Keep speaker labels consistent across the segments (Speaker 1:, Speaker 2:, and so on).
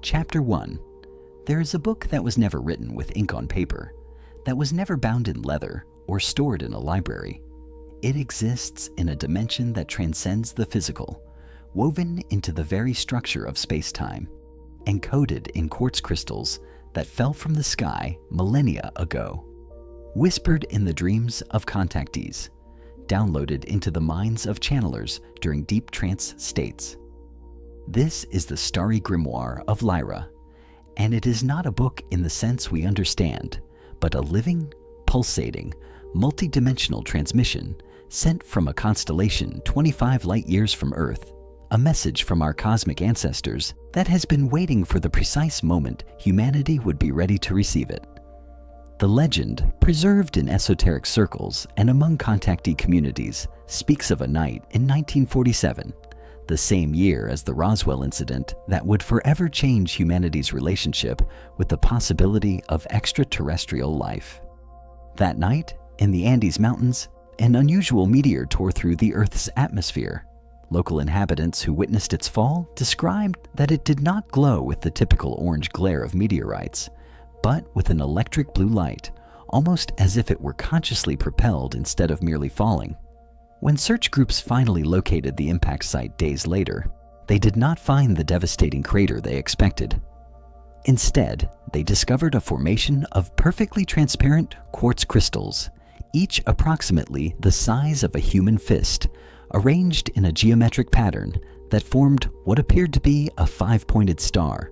Speaker 1: Chapter 1. There is a book that was never written with ink on paper, that was never bound in leather or stored in a library. It exists in a dimension that transcends the physical, woven into the very structure of space-time, encoded in quartz crystals that fell from the sky millennia ago, whispered in the dreams of contactees, downloaded into the minds of channelers during deep trance states. This is the Stellar Grimoire of Lyra, and it is not a book in the sense we understand, but a living, pulsating, multi-dimensional transmission sent from a constellation 25 light-years from Earth, a message from our cosmic ancestors that has been waiting for the precise moment humanity would be ready to receive it. The legend, preserved in esoteric circles and among contactee communities, speaks of a night in 1947, the same year as the Roswell incident that would forever change humanity's relationship with the possibility of extraterrestrial life. That night, in the Andes Mountains, an unusual meteor tore through the Earth's atmosphere. Local inhabitants who witnessed its fall described that it did not glow with the typical orange glare of meteorites, but with an electric blue light, almost as if it were consciously propelled instead of merely falling. When search groups finally located the impact site days later, they did not find the devastating crater they expected. Instead, they discovered a formation of perfectly transparent quartz crystals, each approximately the size of a human fist, arranged in a geometric pattern that formed what appeared to be a five-pointed star.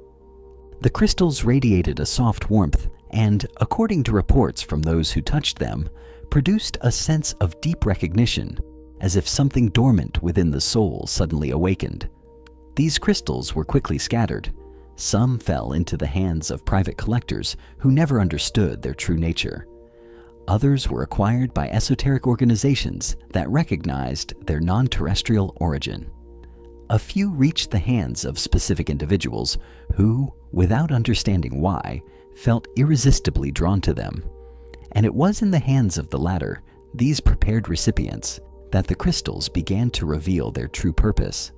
Speaker 1: The crystals radiated a soft warmth and, according to reports from those who touched them, produced a sense of deep recognition, as if something dormant within the soul suddenly awakened. These crystals were quickly scattered. Some fell into the hands of private collectors who never understood their true nature. Others were acquired by esoteric organizations that recognized their non-terrestrial origin. A few reached the hands of specific individuals who, without understanding why, felt irresistibly drawn to them. And it was in the hands of the latter, these prepared recipients, that the crystals began to reveal their true purpose.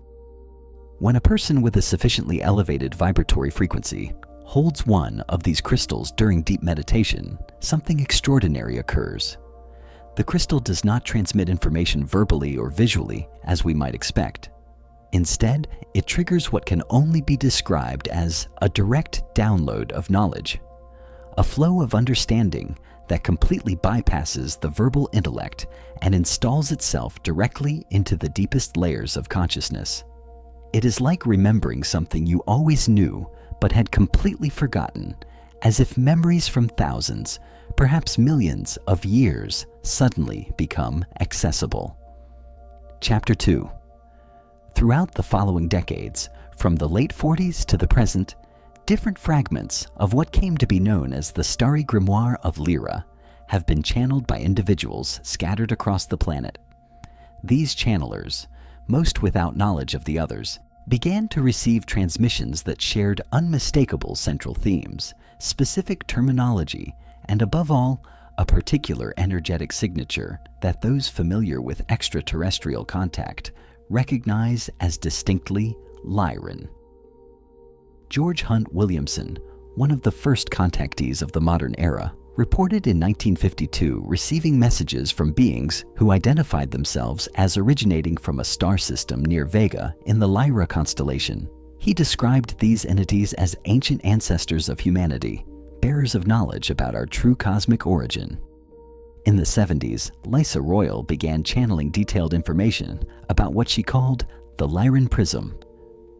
Speaker 1: When a person with a sufficiently elevated vibratory frequency holds one of these crystals during deep meditation, something extraordinary occurs. The crystal does not transmit information verbally or visually as we might expect. Instead, it triggers what can only be described as a direct download of knowledge, a flow of understanding that completely bypasses the verbal intellect and installs itself directly into the deepest layers of consciousness. It is like remembering something you always knew but had completely forgotten, as if memories from thousands, perhaps millions of years suddenly become accessible. Chapter 2. Throughout the following decades, from the late 40s to the present, different fragments of what came to be known as the Stellar Grimoire of Lyra have been channeled by individuals scattered across the planet. These channelers, most without knowledge of the others, began to receive transmissions that shared unmistakable central themes, specific terminology, and above all, a particular energetic signature that those familiar with extraterrestrial contact recognize as distinctly Lyran. George Hunt Williamson, one of the first contactees of the modern era, reported in 1952 receiving messages from beings who identified themselves as originating from a star system near Vega in the Lyra constellation. He described these entities as ancient ancestors of humanity, bearers of knowledge about our true cosmic origin. In the 70s, Lysa Royal began channeling detailed information about what she called the Lyran Prism,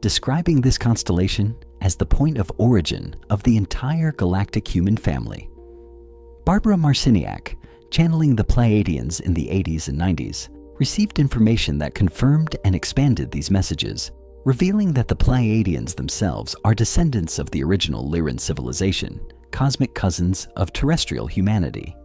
Speaker 1: describing this constellation as the point of origin of the entire galactic human family. Barbara Marciniak, channeling the Pleiadians in the 80s and 90s, received information that confirmed and expanded these messages, revealing that the Pleiadians themselves are descendants of the original Lyran civilization, cosmic cousins of terrestrial humanity.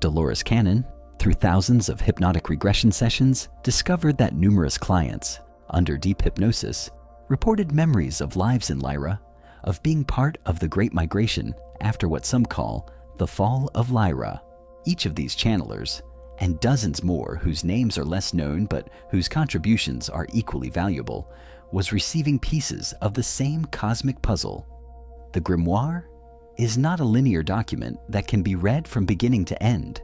Speaker 1: Dolores Cannon, through thousands of hypnotic regression sessions, discovered that numerous clients, under deep hypnosis, reported memories of lives in Lyra, of being part of the Great Migration after what some call the Fall of Lyra. Each of these channelers, and dozens more whose names are less known but whose contributions are equally valuable, was receiving pieces of the same cosmic puzzle The grimoire is not a linear document that can be read from beginning to end.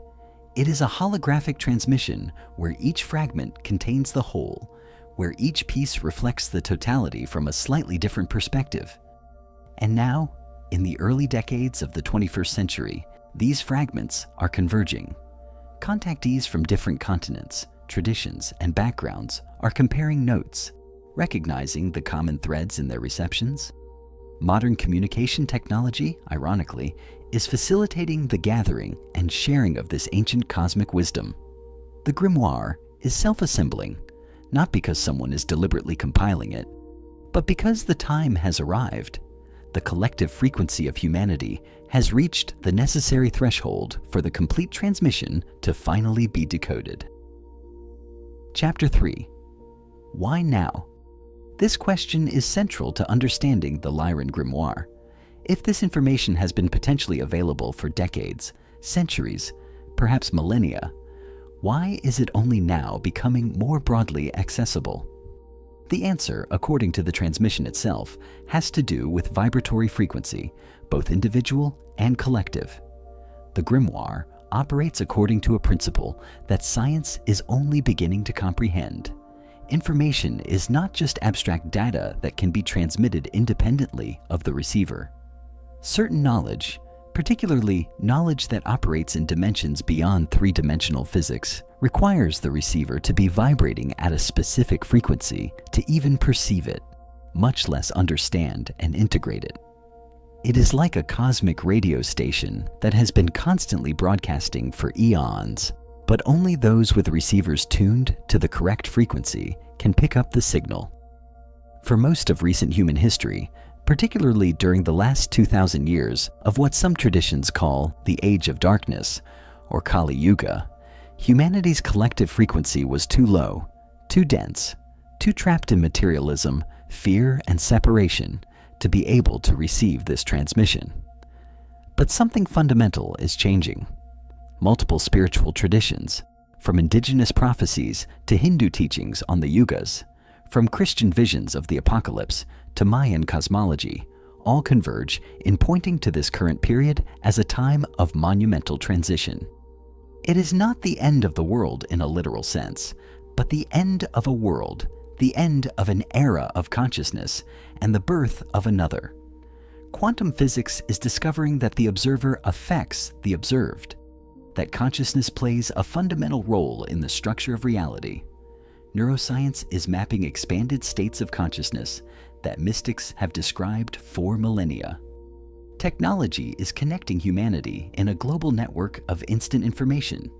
Speaker 1: It is a holographic transmission where each fragment contains the whole, where each piece reflects the totality from a slightly different perspective. And now, in the early decades of the 21st century, these fragments are converging. Contactees from different continents, traditions, and backgrounds are comparing notes, recognizing the common threads in their receptions. Modern communication technology, ironically, is facilitating the gathering and sharing of this ancient cosmic wisdom. The grimoire is self-assembling, not because someone is deliberately compiling it, but because the time has arrived. The collective frequency of humanity has reached the necessary threshold for the complete transmission to finally be decoded. Chapter 3. Why now? This question is central to understanding the Lyran grimoire. If this information has been potentially available for decades, centuries, perhaps millennia, why is it only now becoming more broadly accessible? The answer, according to the transmission itself, has to do with vibratory frequency, both individual and collective. The grimoire operates according to a principle that science is only beginning to comprehend. Information is not just abstract data that can be transmitted independently of the receiver. Certain knowledge, particularly knowledge that operates in dimensions beyond three-dimensional physics, requires the receiver to be vibrating at a specific frequency to even perceive it, much less understand and integrate it. It is like a cosmic radio station that has been constantly broadcasting for eons, but only those with receivers tuned to the correct frequency can pick up the signal. For most of recent human history, particularly during the last 2,000 years of what some traditions call the Age of Darkness, or Kali Yuga, humanity's collective frequency was too low, too dense, too trapped in materialism, fear, and separation to be able to receive this transmission. But something fundamental is changing. Multiple spiritual traditions, from indigenous prophecies to Hindu teachings on the yugas, from Christian visions of the apocalypse to Mayan cosmology, all converge in pointing to this current period as a time of monumental transition. It is not the end of the world in a literal sense, but the end of a world, the end of an era of consciousness, and the birth of another. Quantum physics is discovering that the observer affects the observed, that consciousness plays a fundamental role in the structure of reality. Neuroscience is mapping expanded states of consciousness that mystics have described for millennia. Technology is connecting humanity in a global network of instant information.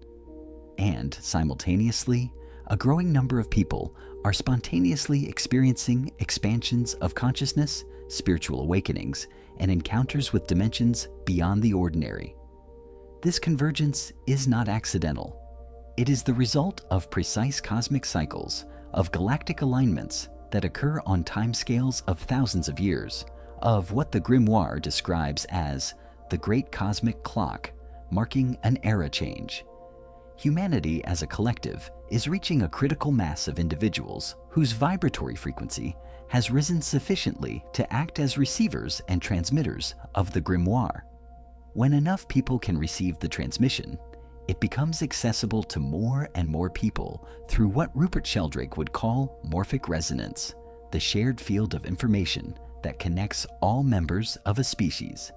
Speaker 1: And simultaneously, a growing number of people are spontaneously experiencing expansions of consciousness, spiritual awakenings, and encounters with dimensions beyond the ordinary. This convergence is not accidental. It is the result of precise cosmic cycles, of galactic alignments that occur on timescales of thousands of years, of what the grimoire describes as the great cosmic clock, marking an era change. Humanity as a collective is reaching a critical mass of individuals whose vibratory frequency has risen sufficiently to act as receivers and transmitters of the grimoire. When enough people can receive the transmission, it becomes accessible to more and more people through what Rupert Sheldrake would call morphic resonance, the shared field of information that connects all members of a species.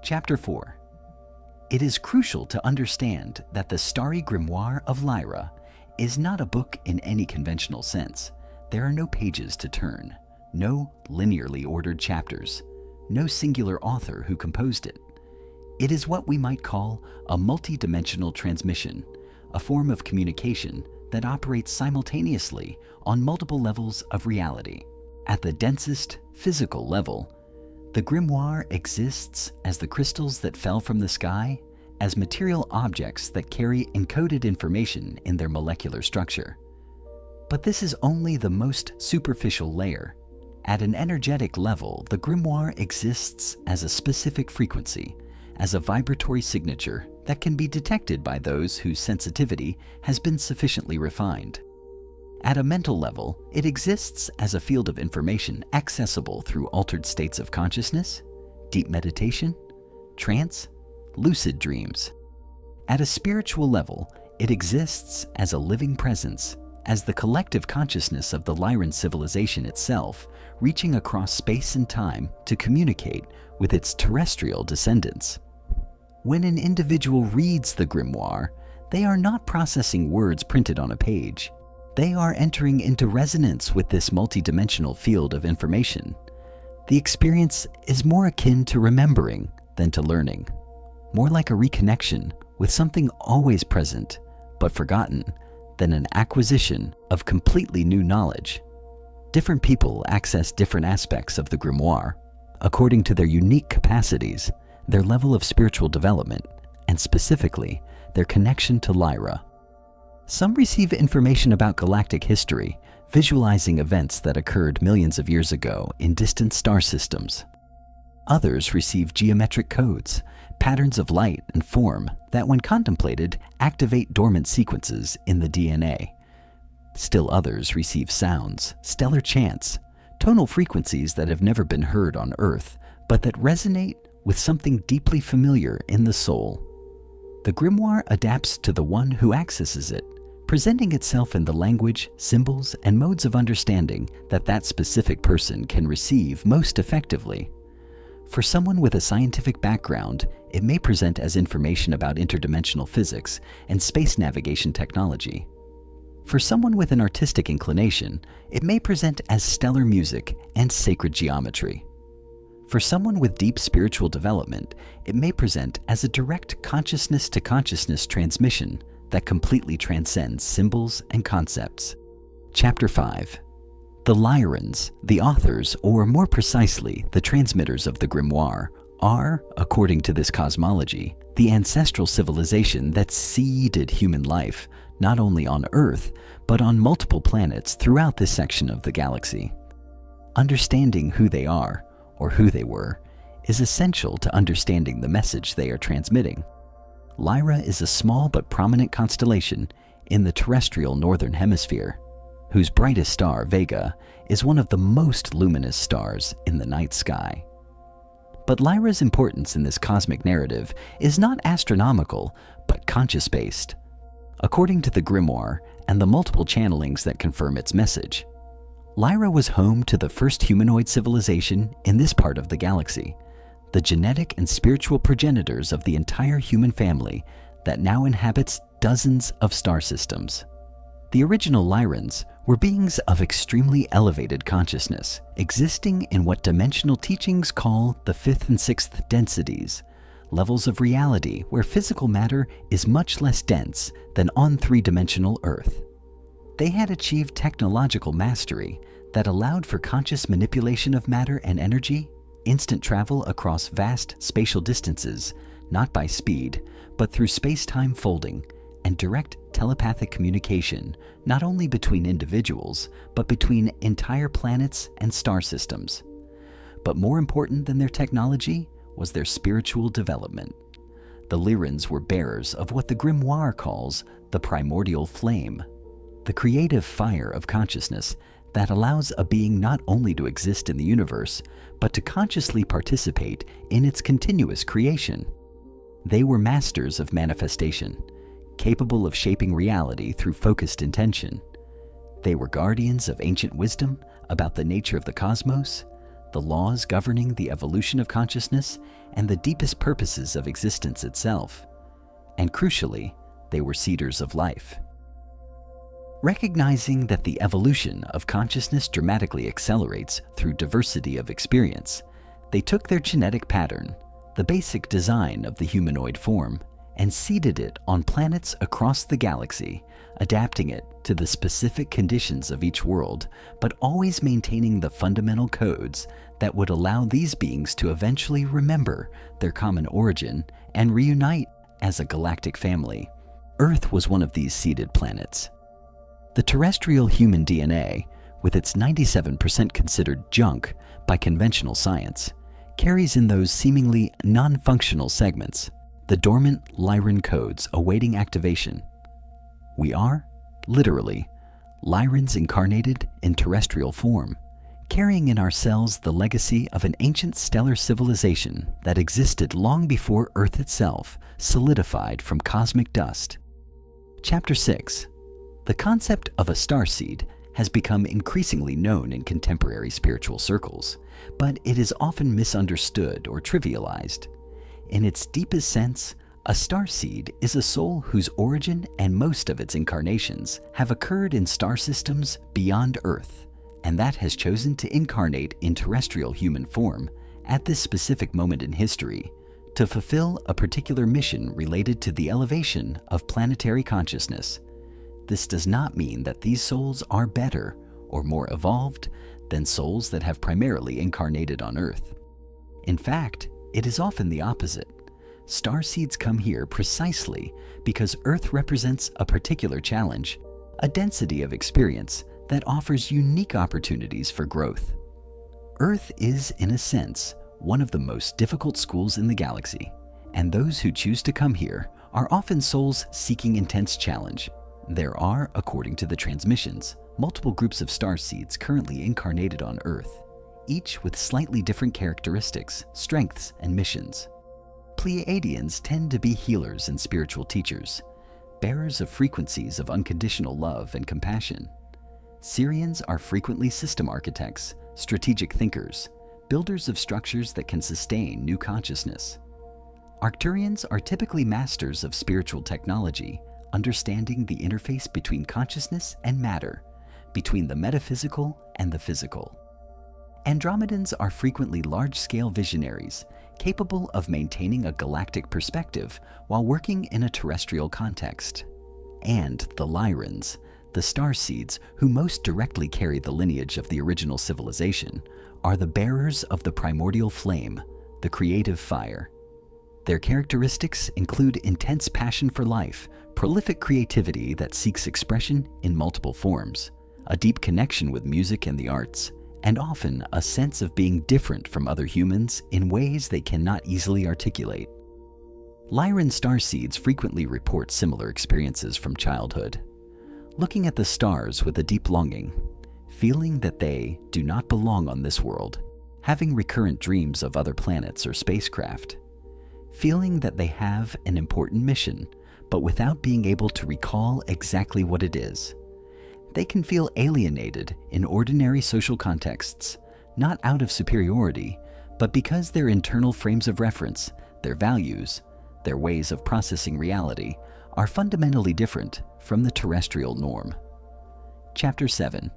Speaker 1: Chapter 4. It is crucial to understand that the Starry Grimoire of Lyra is not a book in any conventional sense. There are no pages to turn, no linearly ordered chapters, no singular author who composed it. It is what we might call a multi-dimensional transmission, a form of communication that operates simultaneously on multiple levels of reality. At the densest physical level, the grimoire exists as the crystals that fell from the sky, as material objects that carry encoded information in their molecular structure. But this is only the most superficial layer. At an energetic level, the grimoire exists as a specific frequency, as a vibratory signature that can be detected by those whose sensitivity has been sufficiently refined. At a mental level, it exists as a field of information accessible through altered states of consciousness, deep meditation, trance, lucid dreams. At a spiritual level, it exists as a living presence, as the collective consciousness of the Lyran civilization itself, reaching across space and time to communicate with its terrestrial descendants. When an individual reads the grimoire, they are not processing words printed on a page. They are entering into resonance with this multidimensional field of information. The experience is more akin to remembering than to learning, more like a reconnection with something always present but forgotten than an acquisition of completely new knowledge. Different people access different aspects of the grimoire according to their unique capacities, their level of spiritual development, and specifically, their connection to Lyra. Some receive information about galactic history, visualizing events that occurred millions of years ago in distant star systems. Others receive geometric codes, patterns of light and form that, when contemplated, activate dormant sequences in the DNA. Still others receive sounds, stellar chants, tonal frequencies that have never been heard on Earth, but that resonate with something deeply familiar in the soul. The grimoire adapts to the one who accesses it, presenting itself in the language, symbols, and modes of understanding that specific person can receive most effectively. For someone with a scientific background, it may present as information about interdimensional physics and space navigation technology. For someone with an artistic inclination, it may present as stellar music and sacred geometry. For someone with deep spiritual development, it may present as a direct consciousness-to-consciousness transmission that completely transcends symbols and concepts. Chapter 5. The Lyrans, the authors, or more precisely, the transmitters of the grimoire, are, according to this cosmology, the ancestral civilization that seeded human life, not only on Earth, but on multiple planets throughout this section of the galaxy. Understanding who they are, or who they were, is essential to understanding the message they are transmitting. Lyra is a small but prominent constellation in the terrestrial northern hemisphere, whose brightest star, Vega, is one of the most luminous stars in the night sky. But Lyra's importance in this cosmic narrative is not astronomical, but conscious-based. According to the grimoire and the multiple channelings that confirm its message, Lyra was home to the first humanoid civilization in this part of the galaxy, the genetic and spiritual progenitors of the entire human family that now inhabits dozens of star systems. The original Lyrans were beings of extremely elevated consciousness, existing in what dimensional teachings call the 5th and 6th densities, levels of reality where physical matter is much less dense than on 3-dimensional Earth. They had achieved technological mastery that allowed for conscious manipulation of matter and energy, instant travel across vast spatial distances, not by speed, but through space-time folding, and direct telepathic communication, not only between individuals, but between entire planets and star systems. But more important than their technology was their spiritual development. The Lyrans were bearers of what the grimoire calls the primordial flame, the creative fire of consciousness that allows a being not only to exist in the universe, but to consciously participate in its continuous creation. They were masters of manifestation, capable of shaping reality through focused intention. They were guardians of ancient wisdom about the nature of the cosmos, the laws governing the evolution of consciousness, and the deepest purposes of existence itself. And crucially, they were seeders of life. Recognizing that the evolution of consciousness dramatically accelerates through diversity of experience, they took their genetic pattern, the basic design of the humanoid form, and seeded it on planets across the galaxy, adapting it to the specific conditions of each world, but always maintaining the fundamental codes that would allow these beings to eventually remember their common origin and reunite as a galactic family. Earth was one of these seeded planets. The terrestrial human DNA, with its 97% considered junk by conventional science, carries in those seemingly non-functional segments the dormant Lyran codes awaiting activation. We are, literally, Lyrans incarnated in terrestrial form, carrying in our cells the legacy of an ancient stellar civilization that existed long before Earth itself solidified from cosmic dust. Chapter 6. The concept of a starseed has become increasingly known in contemporary spiritual circles, but it is often misunderstood or trivialized. In its deepest sense, a starseed is a soul whose origin and most of its incarnations have occurred in star systems beyond Earth, and that has chosen to incarnate in terrestrial human form at this specific moment in history to fulfill a particular mission related to the elevation of planetary consciousness. This does not mean that these souls are better or more evolved than souls that have primarily incarnated on Earth. In fact, it is often the opposite. Starseeds come here precisely because Earth represents a particular challenge, a density of experience that offers unique opportunities for growth. Earth is, in a sense, one of the most difficult schools in the galaxy, and those who choose to come here are often souls seeking intense challenge. There are, according to the transmissions, multiple groups of starseeds currently incarnated on Earth, each with slightly different characteristics, strengths, and missions. Pleiadians tend to be healers and spiritual teachers, bearers of frequencies of unconditional love and compassion. Syrians are frequently system architects, strategic thinkers, builders of structures that can sustain new consciousness. Arcturians are typically masters of spiritual technology, understanding the interface between consciousness and matter, between the metaphysical and the physical. Andromedans are frequently large-scale visionaries, capable of maintaining a galactic perspective while working in a terrestrial context. And the Lyrans, the starseeds who most directly carry the lineage of the original civilization, are the bearers of the primordial flame, the creative fire. Their characteristics include intense passion for life, prolific creativity that seeks expression in multiple forms, a deep connection with music and the arts, and often a sense of being different from other humans in ways they cannot easily articulate. Lyran starseeds frequently report similar experiences from childhood. Looking at the stars with a deep longing, feeling that they do not belong on this world, having recurrent dreams of other planets or spacecraft, feeling that they have an important mission, but without being able to recall exactly what it is. They can feel alienated in ordinary social contexts, not out of superiority, but because their internal frames of reference, their values, their ways of processing reality, are fundamentally different from the terrestrial norm. Chapter 7.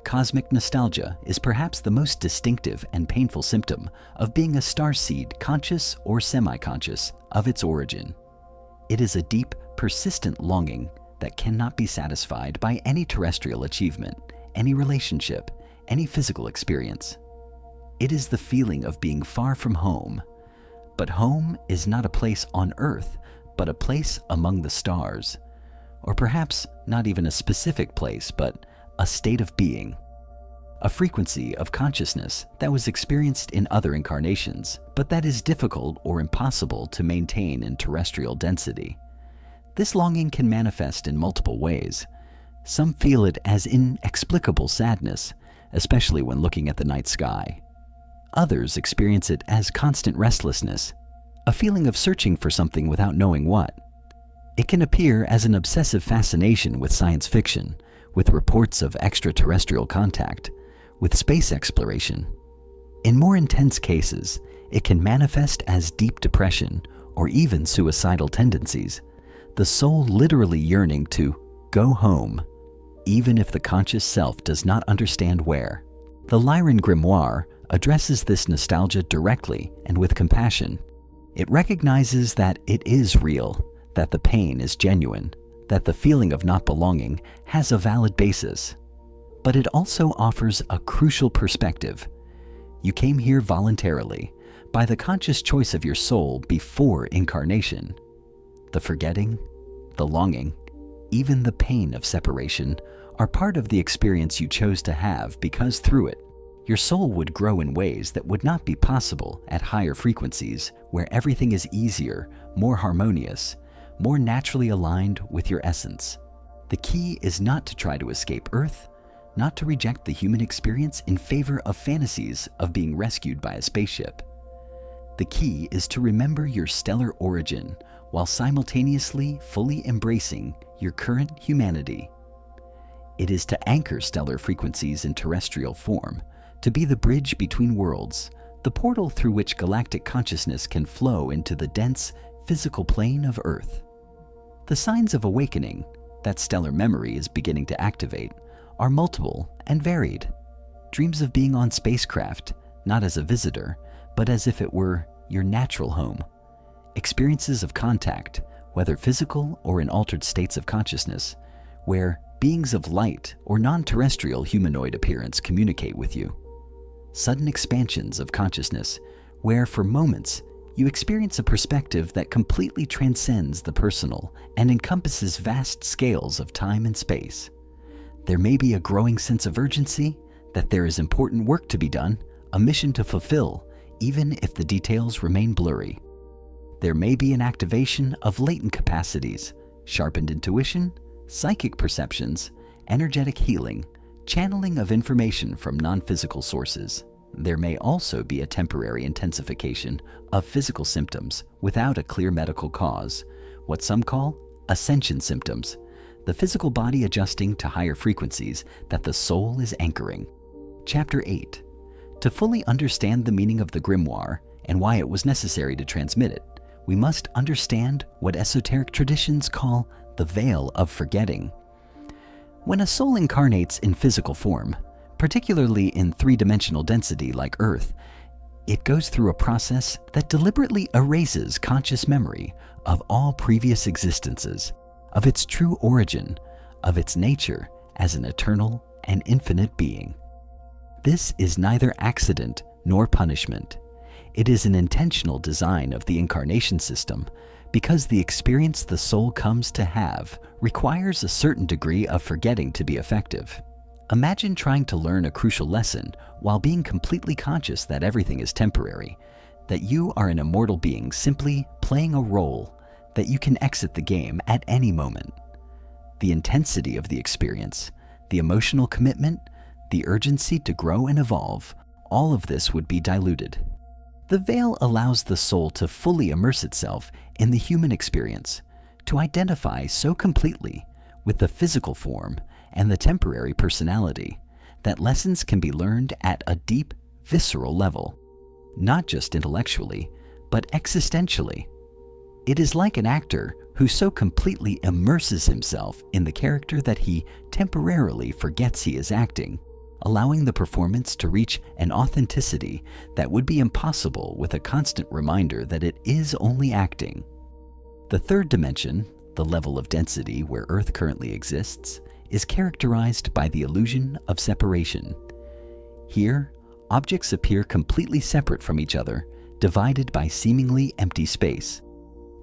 Speaker 1: Cosmic nostalgia is perhaps the most distinctive and painful symptom of being a starseed, conscious or semi-conscious, of its origin. It is a deep, persistent longing that cannot be satisfied by any terrestrial achievement, any relationship, any physical experience. It is the feeling of being far from home. But home is not a place on Earth, but a place among the stars. Or perhaps not even a specific place, but a state of being. A frequency of consciousness that was experienced in other incarnations, but that is difficult or impossible to maintain in terrestrial density. This longing can manifest in multiple ways. Some feel it as inexplicable sadness, especially when looking at the night sky. Others experience it as constant restlessness, a feeling of searching for something without knowing what. It can appear as an obsessive fascination with science fiction, with reports of extraterrestrial contact, with space exploration. In more intense cases, it can manifest as deep depression or even suicidal tendencies, the soul literally yearning to go home, even if the conscious self does not understand where. The Stellar Grimoire addresses this nostalgia directly and with compassion. It recognizes that it is real, that the pain is genuine, that the feeling of not belonging has a valid basis. But it also offers a crucial perspective. You came here voluntarily, by the conscious choice of your soul before incarnation. The forgetting, the longing, even the pain of separation are part of the experience you chose to have because through it, your soul would grow in ways that would not be possible at higher frequencies where everything is easier, more harmonious, more naturally aligned with your essence. The key is not to try to escape Earth, not to reject the human experience in favor of fantasies of being rescued by a spaceship. The key is to remember your stellar origin while simultaneously fully embracing your current humanity. It is to anchor stellar frequencies in terrestrial form, to be the bridge between worlds, the portal through which galactic consciousness can flow into the dense, physical plane of Earth. The signs of awakening, that stellar memory is beginning to activate, are multiple and varied. Dreams of being on spacecraft, not as a visitor, but as if it were your natural home. Experiences of contact, whether physical or in altered states of consciousness, where beings of light or non-terrestrial humanoid appearance communicate with you. Sudden expansions of consciousness, where for moments you experience a perspective that completely transcends the personal and encompasses vast scales of time and space. There may be a growing sense of urgency, that there is important work to be done, a mission to fulfill, even if the details remain blurry. There may be an activation of latent capacities, sharpened intuition, psychic perceptions, energetic healing, channeling of information from non-physical sources. There may also be a temporary intensification of physical symptoms without a clear medical cause, what some call ascension symptoms, the physical body adjusting to higher frequencies that the soul is anchoring. Chapter 8. To fully understand the meaning of the grimoire and why it was necessary to transmit it, we must understand what esoteric traditions call the veil of forgetting. When a soul incarnates in physical form, particularly in three-dimensional density like Earth, it goes through a process that deliberately erases conscious memory of all previous existences, of its true origin, of its nature as an eternal and infinite being. This is neither accident nor punishment. It is an intentional design of the incarnation system because the experience the soul comes to have requires a certain degree of forgetting to be effective. Imagine trying to learn a crucial lesson while being completely conscious that everything is temporary, that you are an immortal being simply playing a role, that you can exit the game at any moment. The intensity of the experience, the emotional commitment, the urgency to grow and evolve, all of this would be diluted. The veil allows the soul to fully immerse itself in the human experience, to identify so completely with the physical form and the temporary personality that lessons can be learned at a deep, visceral level, not just intellectually, but existentially. It is like an actor who so completely immerses himself in the character that he temporarily forgets he is acting, allowing the performance to reach an authenticity that would be impossible with a constant reminder that it is only acting. The third dimension, the level of density where Earth currently exists, is characterized by the illusion of separation. Here, objects appear completely separate from each other, divided by seemingly empty space.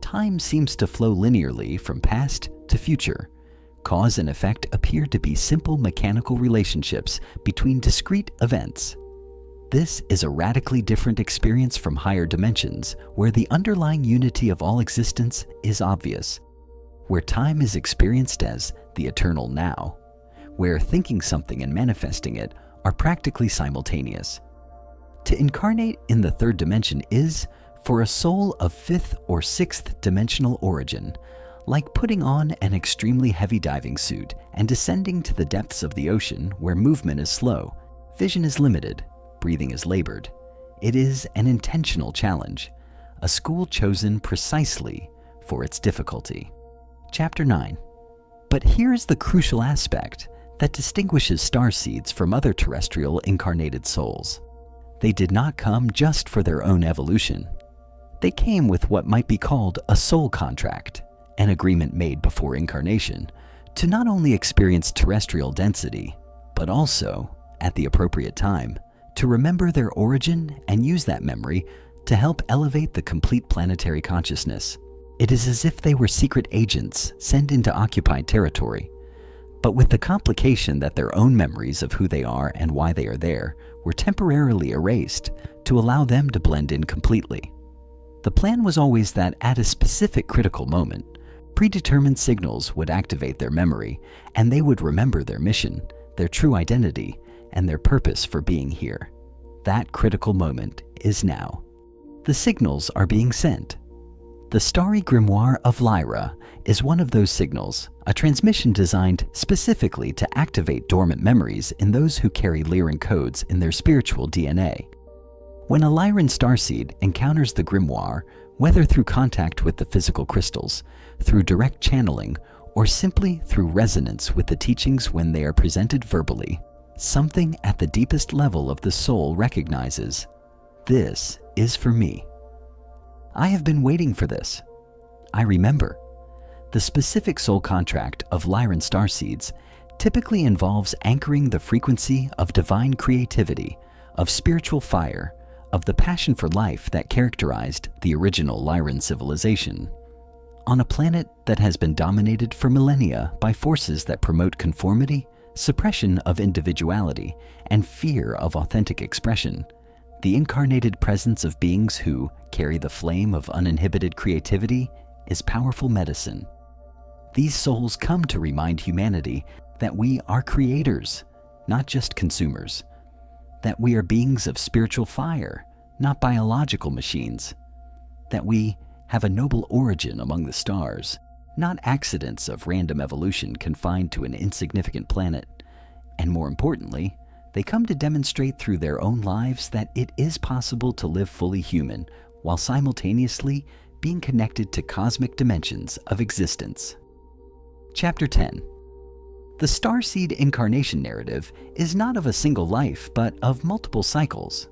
Speaker 1: Time seems to flow linearly from past to future. Cause and effect appear to be simple mechanical relationships between discrete events. This is a radically different experience from higher dimensions, where the underlying unity of all existence is obvious, where time is experienced as the eternal now, where thinking something and manifesting it are practically simultaneous. To incarnate in the third dimension is, for a soul of fifth or sixth dimensional origin, like putting on an extremely heavy diving suit and descending to the depths of the ocean where movement is slow, vision is limited, breathing is labored. It is an intentional challenge, a school chosen precisely for its difficulty. Chapter 9. But here's the crucial aspect that distinguishes starseeds from other terrestrial incarnated souls. They did not come just for their own evolution. They came with what might be called a soul contract, an agreement made before incarnation, to not only experience terrestrial density, but also, at the appropriate time, to remember their origin and use that memory to help elevate the complete planetary consciousness. It is as if they were secret agents sent into occupied territory, but with the complication that their own memories of who they are and why they are there were temporarily erased to allow them to blend in completely. The plan was always that at a specific critical moment, predetermined signals would activate their memory and they would remember their mission, their true identity, and their purpose for being here. That critical moment is now. The signals are being sent. The Stellar Grimoire of Lyra is one of those signals, a transmission designed specifically to activate dormant memories in those who carry Lyran codes in their spiritual DNA. When a Lyran starseed encounters the grimoire, whether through contact with the physical crystals, through direct channeling, or simply through resonance with the teachings when they are presented verbally, something at the deepest level of the soul recognizes, this is for me. I have been waiting for this. I remember. The specific soul contract of Lyran starseeds typically involves anchoring the frequency of divine creativity, of spiritual fire, of the passion for life that characterized the original Lyran civilization. On a planet that has been dominated for millennia by forces that promote conformity, suppression of individuality, and fear of authentic expression, the incarnated presence of beings who carry the flame of uninhibited creativity is powerful medicine. These souls come to remind humanity that we are creators, not just consumers, that we are beings of spiritual fire, not biological machines, that we have a noble origin among the stars, not accidents of random evolution confined to an insignificant planet, and more importantly, they come to demonstrate through their own lives that it is possible to live fully human while simultaneously being connected to cosmic dimensions of existence. Chapter 10. The starseed incarnation narrative is not of a single life, but of multiple cycles.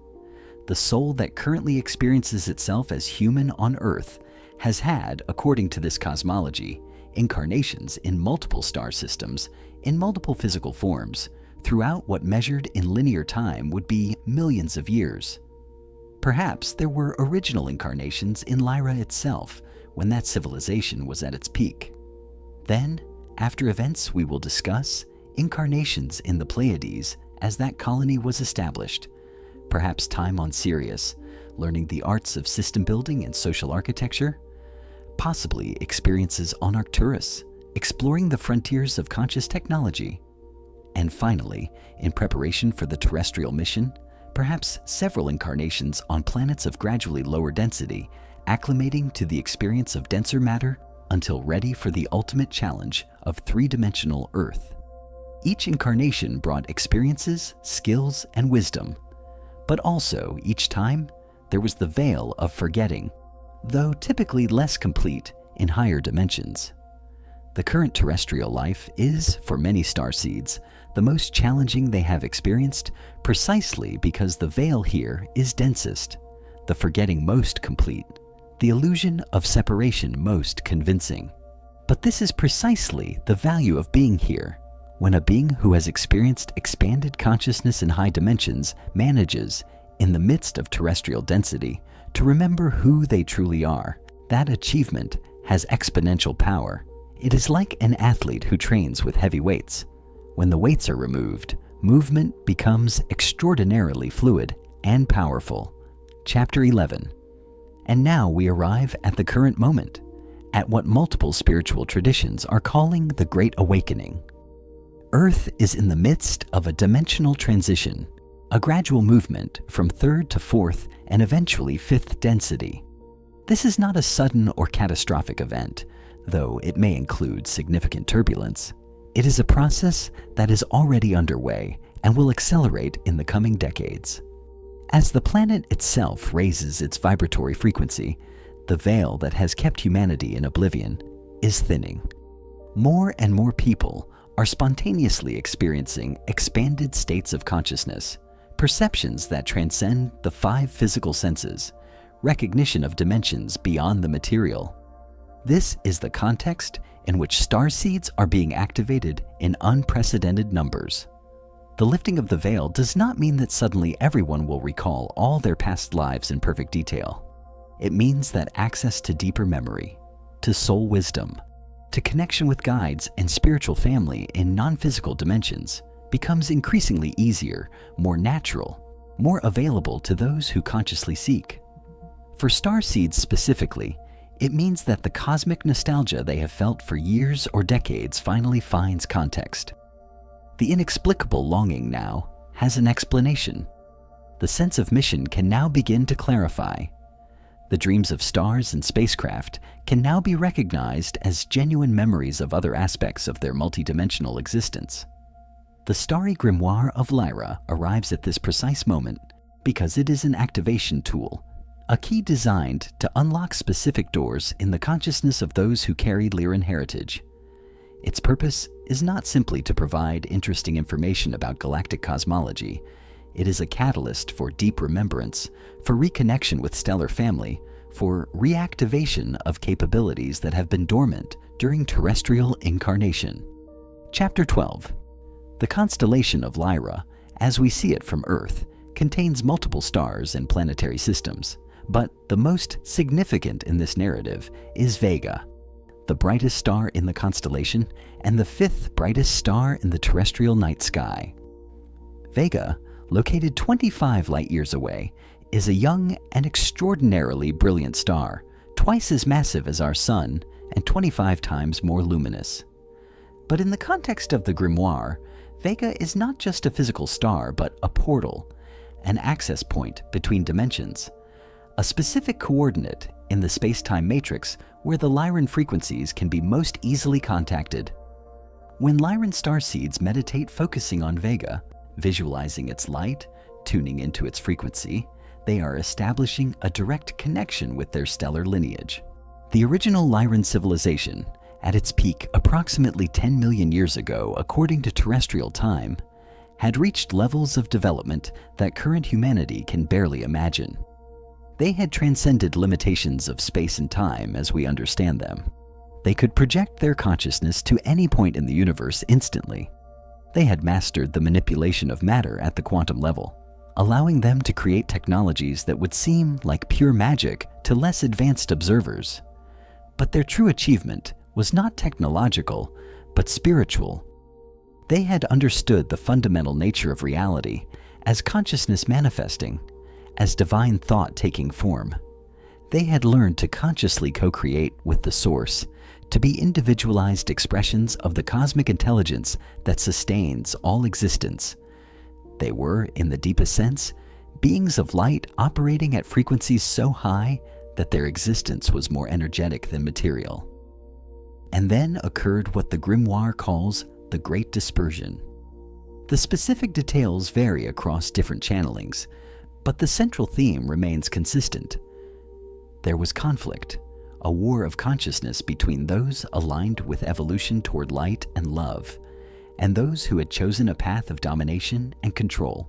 Speaker 1: The soul that currently experiences itself as human on Earth has had, according to this cosmology, incarnations in multiple star systems, in multiple physical forms, throughout what measured in linear time would be millions of years. Perhaps there were original incarnations in Lyra itself when that civilization was at its peak. Then, after events we will discuss, incarnations in the Pleiades as that colony was established, perhaps time on Sirius, learning the arts of system building and social architecture, possibly experiences on Arcturus, exploring the frontiers of conscious technology, and finally, in preparation for the terrestrial mission, perhaps several incarnations on planets of gradually lower density, acclimating to the experience of denser matter until ready for the ultimate challenge of three-dimensional Earth. Each incarnation brought experiences, skills, and wisdom, but also, each time, there was the veil of forgetting, though typically less complete in higher dimensions. The current terrestrial life is, for many starseeds, the most challenging they have experienced precisely because the veil here is densest, the forgetting most complete, the illusion of separation most convincing. But this is precisely the value of being here. When a being who has experienced expanded consciousness in high dimensions manages, in the midst of terrestrial density, to remember who they truly are, that achievement has exponential power. It is like an athlete who trains with heavy weights. When the weights are removed, movement becomes extraordinarily fluid and powerful. Chapter 11. And now we arrive at the current moment, at what multiple spiritual traditions are calling the Great Awakening. Earth is in the midst of a dimensional transition, a gradual movement from third to fourth and eventually fifth density. This is not a sudden or catastrophic event, though it may include significant turbulence. It is a process that is already underway and will accelerate in the coming decades. As the planet itself raises its vibratory frequency, the veil that has kept humanity in oblivion is thinning. More and more people are spontaneously experiencing expanded states of consciousness, perceptions that transcend the 5 physical senses, recognition of dimensions beyond the material. This is the context in which starseeds are being activated in unprecedented numbers. The lifting of the veil does not mean that suddenly everyone will recall all their past lives in perfect detail. It means that access to deeper memory, to soul wisdom, to connection with guides and spiritual family in non-physical dimensions becomes increasingly easier, more natural, more available to those who consciously seek. For starseeds specifically, it means that the cosmic nostalgia they have felt for years or decades finally finds context. The inexplicable longing now has an explanation. The sense of mission can now begin to clarify. The dreams of stars and spacecraft can now be recognized as genuine memories of other aspects of their multidimensional existence. The Starry Grimoire of Lyra arrives at this precise moment because it is an activation tool, a key designed to unlock specific doors in the consciousness of those who carry Lyran heritage. Its purpose is not simply to provide interesting information about galactic cosmology. It is a catalyst for deep remembrance, for reconnection with stellar family, for reactivation of capabilities that have been dormant during terrestrial incarnation. Chapter 12. The constellation of Lyra, as we see it from Earth, contains multiple stars and planetary systems, but the most significant in this narrative is Vega, the brightest star in the constellation and the fifth brightest star in the terrestrial night sky. Vega, located 25 light-years away, is a young and extraordinarily brilliant star, twice as massive as our Sun and 25 times more luminous. But in the context of the grimoire, Vega is not just a physical star, but a portal, an access point between dimensions, a specific coordinate in the space-time matrix where the Lyran frequencies can be most easily contacted. When Lyran starseeds meditate focusing on Vega, visualizing its light, tuning into its frequency, they are establishing a direct connection with their stellar lineage. The original Lyran civilization, at its peak approximately 10 million years ago according to terrestrial time, had reached levels of development that current humanity can barely imagine. They had transcended limitations of space and time as we understand them. They could project their consciousness to any point in the universe instantly. They had mastered the manipulation of matter at the quantum level, allowing them to create technologies that would seem like pure magic to less advanced observers. But their true achievement was not technological, but spiritual. They had understood the fundamental nature of reality as consciousness manifesting, as divine thought taking form. They had learned to consciously co-create with the source, to be individualized expressions of the cosmic intelligence that sustains all existence. They were, in the deepest sense, beings of light operating at frequencies so high that their existence was more energetic than material. And then occurred what the grimoire calls the Great Dispersion. The specific details vary across different channelings, but the central theme remains consistent. There was conflict, a war of consciousness between those aligned with evolution toward light and love, and those who had chosen a path of domination and control.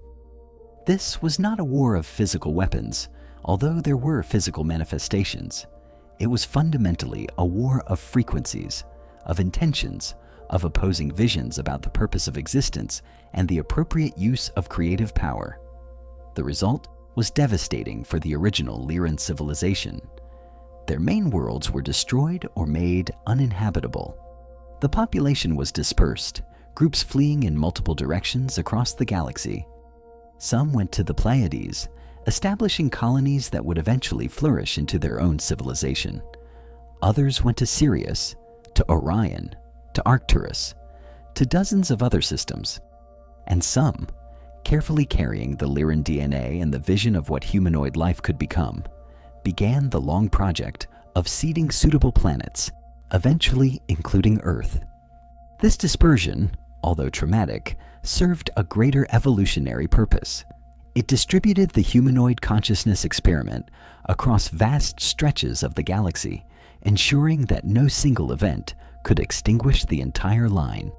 Speaker 1: This was not a war of physical weapons, although there were physical manifestations. It was fundamentally a war of frequencies, of intentions, of opposing visions about the purpose of existence and the appropriate use of creative power. The result was devastating for the original Lyran civilization. Their main worlds were destroyed or made uninhabitable. The population was dispersed, groups fleeing in multiple directions across the galaxy. Some went to the Pleiades, establishing colonies that would eventually flourish into their own civilization. Others went to Sirius, to Orion, to Arcturus, to dozens of other systems. And some, carefully carrying the Lyran DNA and the vision of what humanoid life could become, began the long project of seeding suitable planets, eventually including Earth. This dispersion, although traumatic, served a greater evolutionary purpose. It distributed the humanoid consciousness experiment across vast stretches of the galaxy, ensuring that no single event could extinguish the entire line.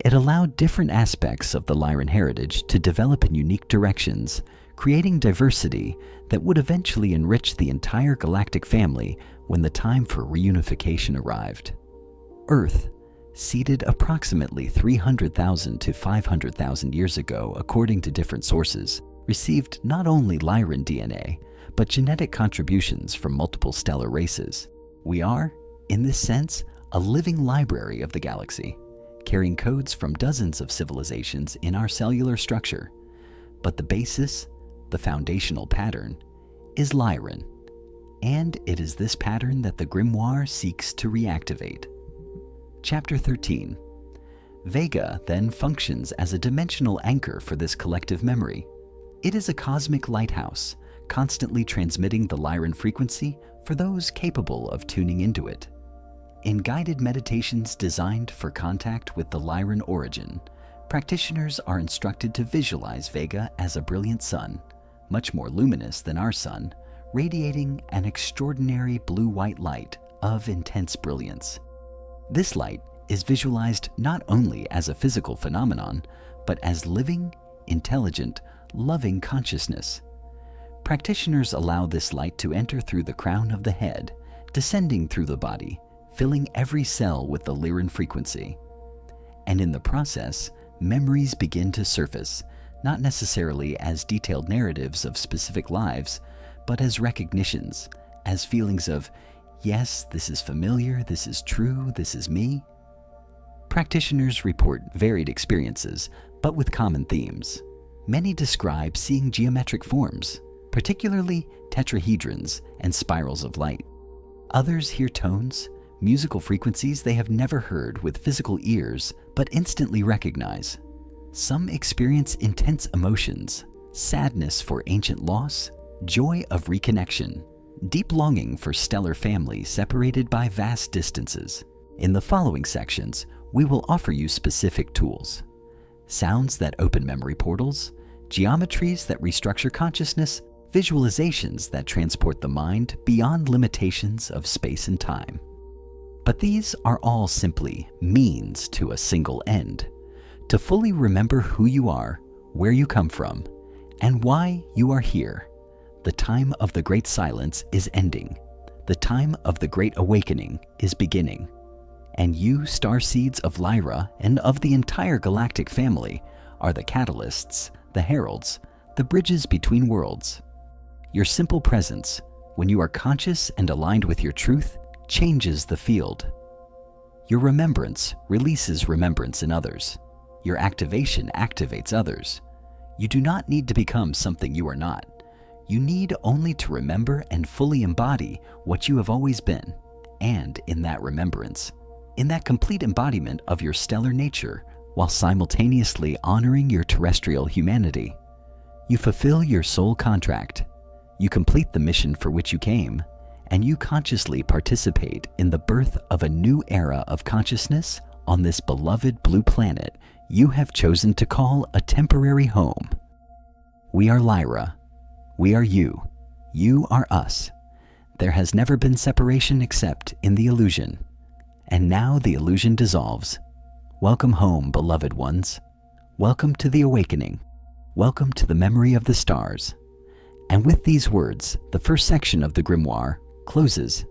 Speaker 1: It allowed different aspects of the Lyran heritage to develop in unique directions, creating diversity that would eventually enrich the entire galactic family when the time for reunification arrived. Earth, seeded approximately 300,000 to 500,000 years ago according to different sources, received not only Lyran DNA, but genetic contributions from multiple stellar races. We are, in this sense, a living library of the galaxy, carrying codes from dozens of civilizations in our cellular structure. But the basis, the foundational pattern, is Lyran, and it is this pattern that the grimoire seeks to reactivate. Chapter 13. Vega then functions as a dimensional anchor for this collective memory. It is a cosmic lighthouse, constantly transmitting the Lyran frequency for those capable of tuning into it. In guided meditations designed for contact with the Lyran origin, practitioners are instructed to visualize Vega as a brilliant sun, much more luminous than our sun, radiating an extraordinary blue-white light of intense brilliance. This light is visualized not only as a physical phenomenon, but as living, intelligent, loving consciousness. Practitioners allow this light to enter through the crown of the head, descending through the body, filling every cell with the Lyran frequency. And in the process, memories begin to surface, not necessarily as detailed narratives of specific lives, but as recognitions, as feelings of, yes, this is familiar, this is true, this is me. Practitioners report varied experiences, but with common themes. Many describe seeing geometric forms, particularly tetrahedrons and spirals of light. Others hear tones, musical frequencies they have never heard with physical ears, but instantly recognize. Some experience intense emotions, sadness for ancient loss, joy of reconnection, deep longing for stellar family separated by vast distances. In the following sections, we will offer you specific tools: sounds that open memory portals, geometries that restructure consciousness, visualizations that transport the mind beyond limitations of space and time. But these are all simply means to a single end: to fully remember who you are, where you come from, and why you are here. The time of the Great Silence is ending. The time of the Great Awakening is beginning. And you, starseeds of Lyra and of the entire galactic family, are the catalysts, the heralds, the bridges between worlds. Your simple presence, when you are conscious and aligned with your truth, changes the field. Your remembrance releases remembrance in others. Your activation activates others. You do not need to become something you are not. You need only to remember and fully embody what you have always been, and in that remembrance, in that complete embodiment of your stellar nature, while simultaneously honoring your terrestrial humanity, you fulfill your soul contract. You complete the mission for which you came, and you consciously participate in the birth of a new era of consciousness on this beloved blue planet you have chosen to call a temporary home. We are Lyra. We are you. You are us. There has never been separation except in the illusion. And now the illusion dissolves. Welcome home, beloved ones. Welcome to the awakening. Welcome to the memory of the stars. And with these words, the first section of the grimoire closes,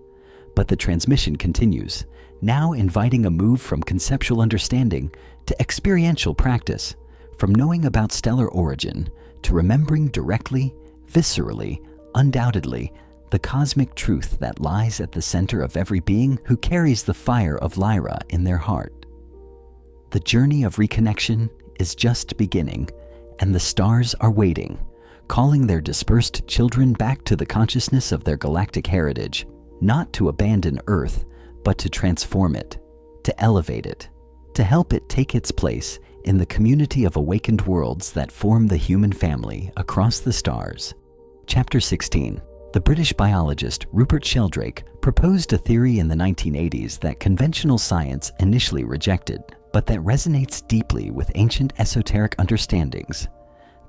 Speaker 1: but the transmission continues, now inviting a move from conceptual understanding to experiential practice, from knowing about stellar origin to remembering directly, viscerally, undoubtedly, the cosmic truth that lies at the center of every being who carries the fire of Lyra in their heart. The journey of reconnection is just beginning, and the stars are waiting, calling their dispersed children back to the consciousness of their galactic heritage, not to abandon Earth, but to transform it, to elevate it, to help it take its place in the community of awakened worlds that form the human family across the stars. Chapter 16. The British biologist Rupert Sheldrake proposed a theory in the 1980s that conventional science initially rejected, but that resonates deeply with ancient esoteric understandings: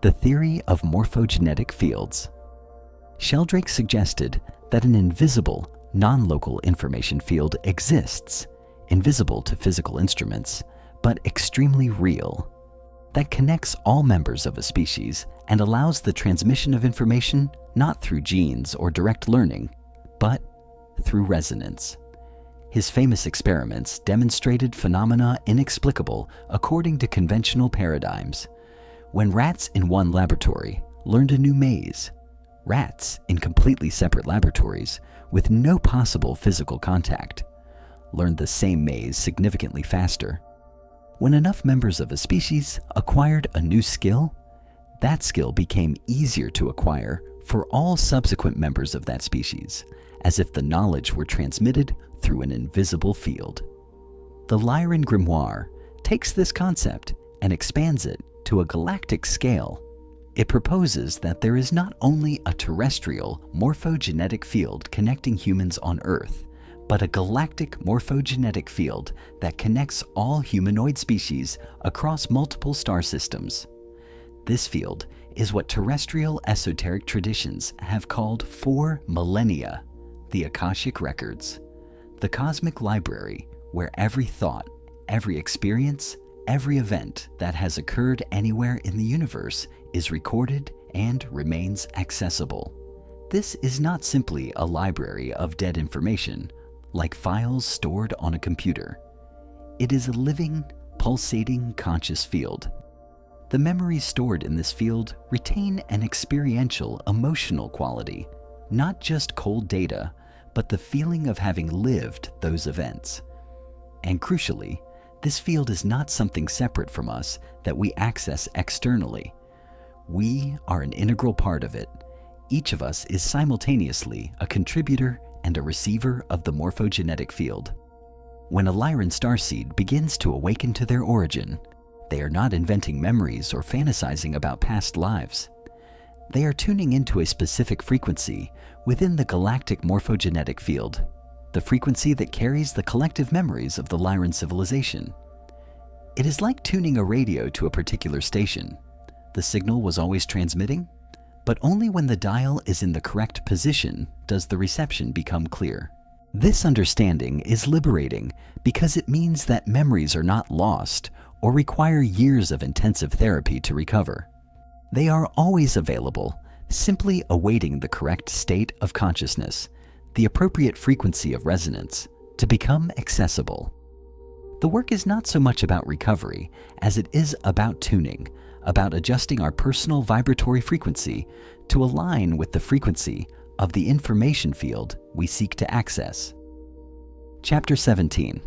Speaker 1: the theory of morphogenetic fields. Sheldrake suggested that an invisible, non-local information field exists, invisible to physical instruments, but extremely real, that connects all members of a species and allows the transmission of information not through genes or direct learning, but through resonance. His famous experiments demonstrated phenomena inexplicable according to conventional paradigms. When rats in one laboratory learned a new maze, rats in completely separate laboratories with no possible physical contact learned the same maze significantly faster. When enough members of a species acquired a new skill, that skill became easier to acquire for all subsequent members of that species, as if the knowledge were transmitted through an invisible field. The Lyran Grimoire takes this concept and expands it to a galactic scale. It proposes that there is not only a terrestrial morphogenetic field connecting humans on Earth, but a galactic morphogenetic field that connects all humanoid species across multiple star systems. This field is what terrestrial esoteric traditions have called 4 millennia, the Akashic Records, the cosmic library where every thought, every experience, every event that has occurred anywhere in the universe is recorded and remains accessible. This is not simply a library of dead information, like files stored on a computer. It is a living, pulsating conscious field. The memories stored in this field retain an experiential, emotional quality, not just cold data, but the feeling of having lived those events. And crucially, this field is not something separate from us that we access externally. We are an integral part of it. Each of us is simultaneously a contributor and a receiver of the morphogenetic field. When a Lyran starseed begins to awaken to their origin, they are not inventing memories or fantasizing about past lives. They are tuning into a specific frequency within the galactic morphogenetic field, the frequency that carries the collective memories of the Lyran civilization. It is like tuning a radio to a particular station. The signal was always transmitting, but only when the dial is in the correct position does the reception become clear. This understanding is liberating because it means that memories are not lost or require years of intensive therapy to recover. They are always available, simply awaiting the correct state of consciousness, the appropriate frequency of resonance, to become accessible. The work is not so much about recovery as it is about tuning, about adjusting our personal vibratory frequency to align with the frequency of the information field we seek to access. Chapter 17.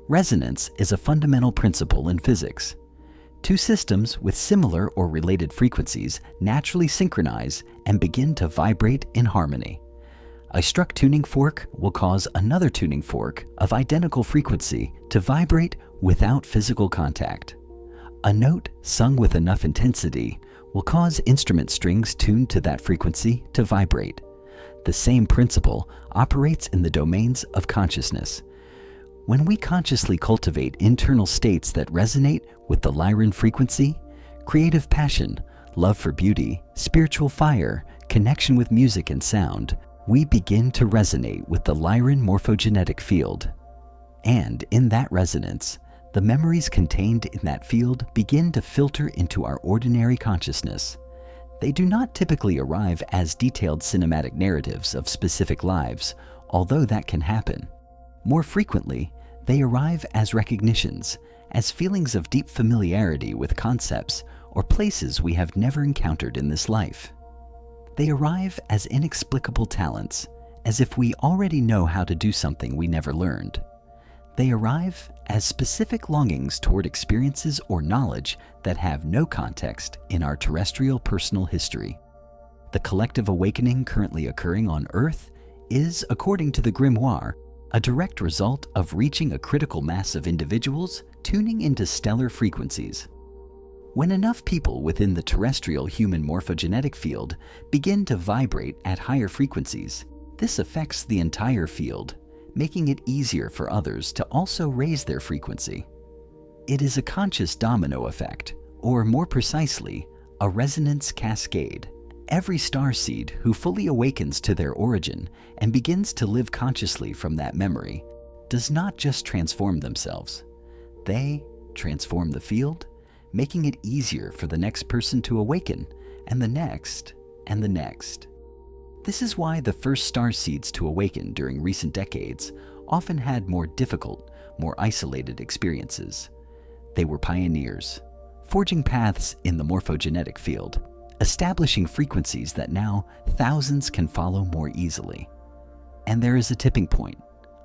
Speaker 1: Resonance is a fundamental principle in physics. Two systems with similar or related frequencies naturally synchronize and begin to vibrate in harmony. A struck tuning fork will cause another tuning fork of identical frequency to vibrate without physical contact. A note sung with enough intensity will cause instrument strings tuned to that frequency to vibrate. The same principle operates in the domains of consciousness. When we consciously cultivate internal states that resonate with the Lyran frequency, creative passion, love for beauty, spiritual fire, connection with music and sound, we begin to resonate with the Lyran morphogenetic field. And in that resonance, the memories contained in that field begin to filter into our ordinary consciousness. They do not typically arrive as detailed cinematic narratives of specific lives, although that can happen. More frequently, they arrive as recognitions, as feelings of deep familiarity with concepts or places we have never encountered in this life. They arrive as inexplicable talents, as if we already know how to do something we never learned. They arrive as specific longings toward experiences or knowledge that have no context in our terrestrial personal history. The collective awakening currently occurring on Earth is, according to the Grimoire, a direct result of reaching a critical mass of individuals tuning into stellar frequencies. When enough people within the terrestrial human morphogenetic field begin to vibrate at higher frequencies, this affects the entire field, making it easier for others to also raise their frequency. It is a conscious domino effect, or more precisely, a resonance cascade. Every starseed who fully awakens to their origin and begins to live consciously from that memory does not just transform themselves. They transform the field, making it easier for the next person to awaken, and the next, and the next. This is why the first starseeds to awaken during recent decades often had more difficult, more isolated experiences. They were pioneers, forging paths in the morphogenetic field, establishing frequencies that now thousands can follow more easily. And there is a tipping point,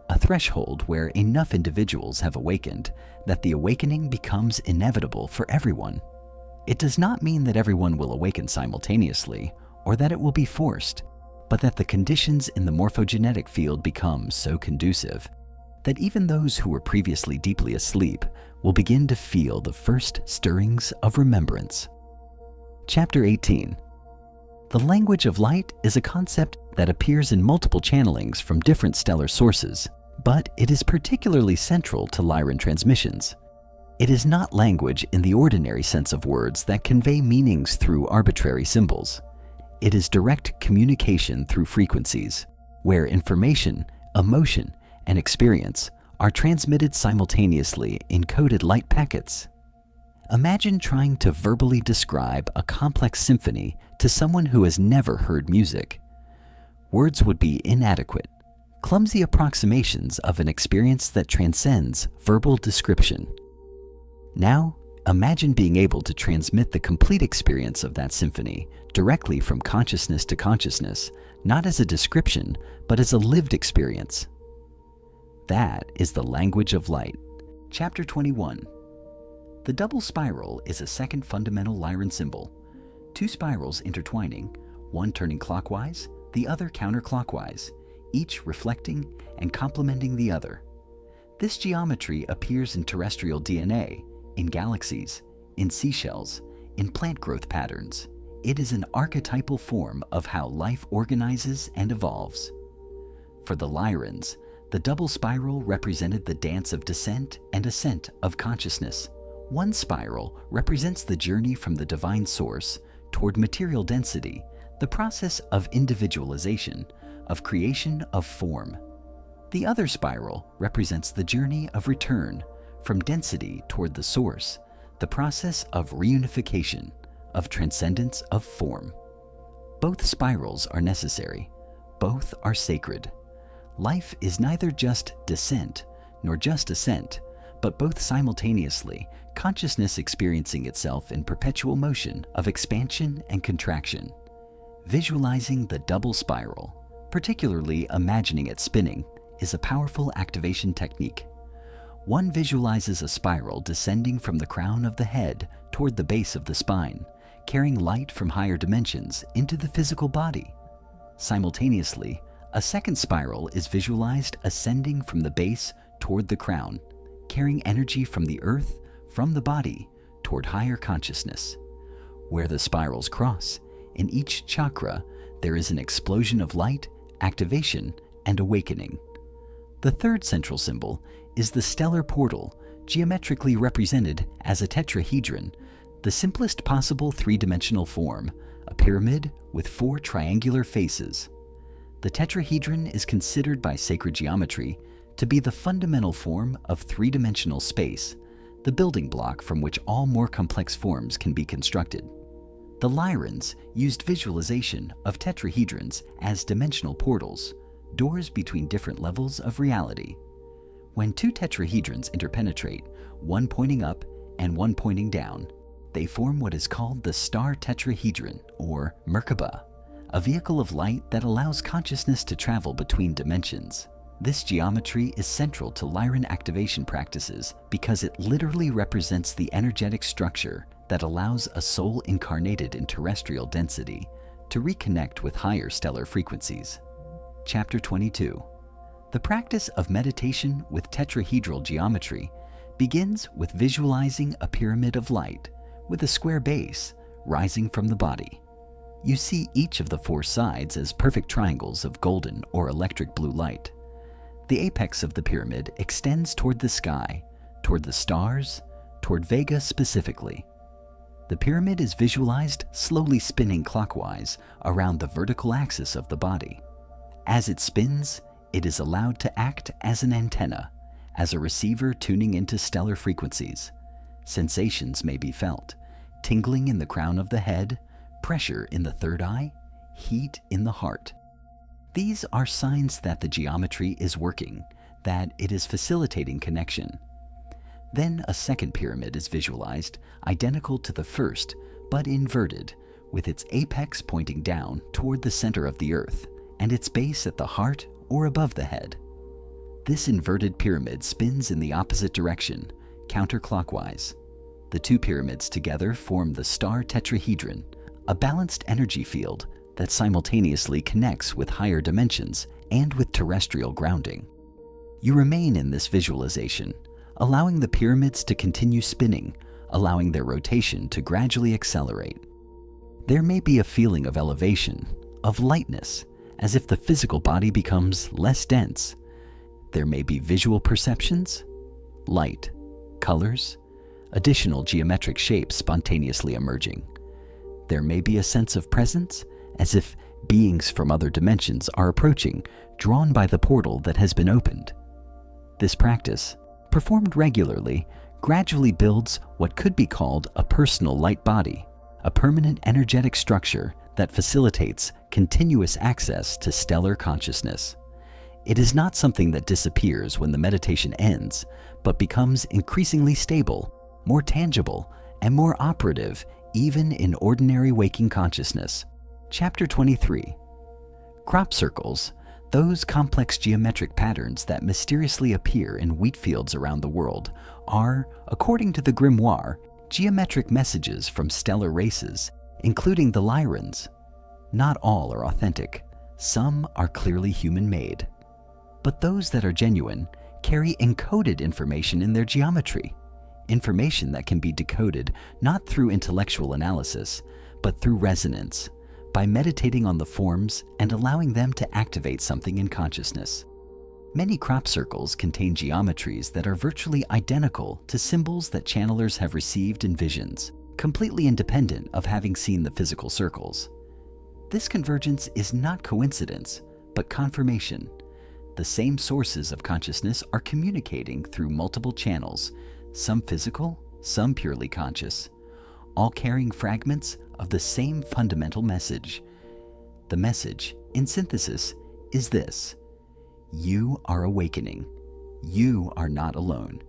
Speaker 1: a threshold where enough individuals have awakened that the awakening becomes inevitable for everyone. It does not mean that everyone will awaken simultaneously or that it will be forced, but that the conditions in the morphogenetic field become so conducive that even those who were previously deeply asleep will begin to feel the first stirrings of remembrance. Chapter 18. The language of light is a concept that appears in multiple channelings from different stellar sources, but it is particularly central to Lyran transmissions. It is not language in the ordinary sense of words that convey meanings through arbitrary symbols. It is direct communication through frequencies, where information, emotion, and experience are transmitted simultaneously in coded light packets. Imagine trying to verbally describe a complex symphony to someone who has never heard music. Words would be inadequate, clumsy approximations of an experience that transcends verbal description. Now, imagine being able to transmit the complete experience of that symphony directly from consciousness to consciousness, not as a description, but as a lived experience. That is the language of light. Chapter 21. The double spiral is a second fundamental Lyran symbol. Two spirals intertwining, one turning clockwise, the other counterclockwise, each reflecting and complementing the other. This geometry appears in terrestrial DNA, in galaxies, in seashells, in plant growth patterns. It is an archetypal form of how life organizes and evolves. For the Lyrans, the double spiral represented the dance of descent and ascent of consciousness. One spiral represents the journey from the divine source toward material density, the process of individualization, of creation of form. The other spiral represents the journey of return from density toward the source, the process of reunification, of transcendence of form. Both spirals are necessary. Both are sacred. Life is neither just descent nor just ascent, but both simultaneously, consciousness experiencing itself in perpetual motion of expansion and contraction. Visualizing the double spiral, particularly imagining it spinning, is a powerful activation technique. One visualizes a spiral descending from the crown of the head toward the base of the spine, carrying light from higher dimensions into the physical body. Simultaneously, a second spiral is visualized ascending from the base toward the crown, carrying energy from the earth, from the body, toward higher consciousness. Where the spirals cross, in each chakra, there is an explosion of light, activation, and awakening. The third central symbol is the stellar portal, geometrically represented as a tetrahedron, the simplest possible three-dimensional form, a pyramid with four triangular faces. The tetrahedron is considered by sacred geometry to be the fundamental form of three-dimensional space, the building block from which all more complex forms can be constructed. The Lyrans used visualization of tetrahedrons as dimensional portals, doors between different levels of reality. When two tetrahedrons interpenetrate, one pointing up and one pointing down, they form what is called the star tetrahedron, or Merkaba, a vehicle of light that allows consciousness to travel between dimensions. This geometry is central to Lyran activation practices because it literally represents the energetic structure that allows a soul incarnated in terrestrial density to reconnect with higher stellar frequencies. Chapter 22. The practice of meditation with tetrahedral geometry begins with visualizing a pyramid of light with a square base rising from the body. You see each of the four sides as perfect triangles of golden or electric blue light. The apex of the pyramid extends toward the sky, toward the stars, toward Vega specifically. The pyramid is visualized slowly spinning clockwise around the vertical axis of the body. As it spins, it is allowed to act as an antenna, as a receiver tuning into stellar frequencies. Sensations may be felt: tingling in the crown of the head, pressure in the third eye, heat in the heart. These are signs that the geometry is working, that it is facilitating connection. Then a second pyramid is visualized, identical to the first, but inverted, with its apex pointing down toward the center of the earth, and its base at the heart or above the head. This inverted pyramid spins in the opposite direction, counterclockwise. The two pyramids together form the star tetrahedron, a balanced energy field that simultaneously connects with higher dimensions and with terrestrial grounding. You remain in this visualization, allowing the pyramids to continue spinning, allowing their rotation to gradually accelerate. There may be a feeling of elevation, of lightness, as if the physical body becomes less dense. There may be visual perceptions, light, colors, additional geometric shapes spontaneously emerging. There may be a sense of presence, as if beings from other dimensions are approaching, drawn by the portal that has been opened. This practice, performed regularly, gradually builds what could be called a personal light body, a permanent energetic structure that facilitates continuous access to stellar consciousness. It is not something that disappears when the meditation ends, but becomes increasingly stable, more tangible, and more operative even in ordinary waking consciousness. Chapter 23. Crop circles, those complex geometric patterns that mysteriously appear in wheat fields around the world, are, according to the grimoire, geometric messages from stellar races, including the Lyrans. Not all are authentic. Some are clearly human-made. But those that are genuine carry encoded information in their geometry, information that can be decoded not through intellectual analysis, but through resonance, by meditating on the forms and allowing them to activate something in consciousness. Many crop circles contain geometries that are virtually identical to symbols that channelers have received in visions, completely independent of having seen the physical circles. This convergence is not coincidence, but confirmation. The same sources of consciousness are communicating through multiple channels, some physical, some purely conscious, all carrying fragments of the same fundamental message. The message, in synthesis, is this: you are awakening. You are not alone.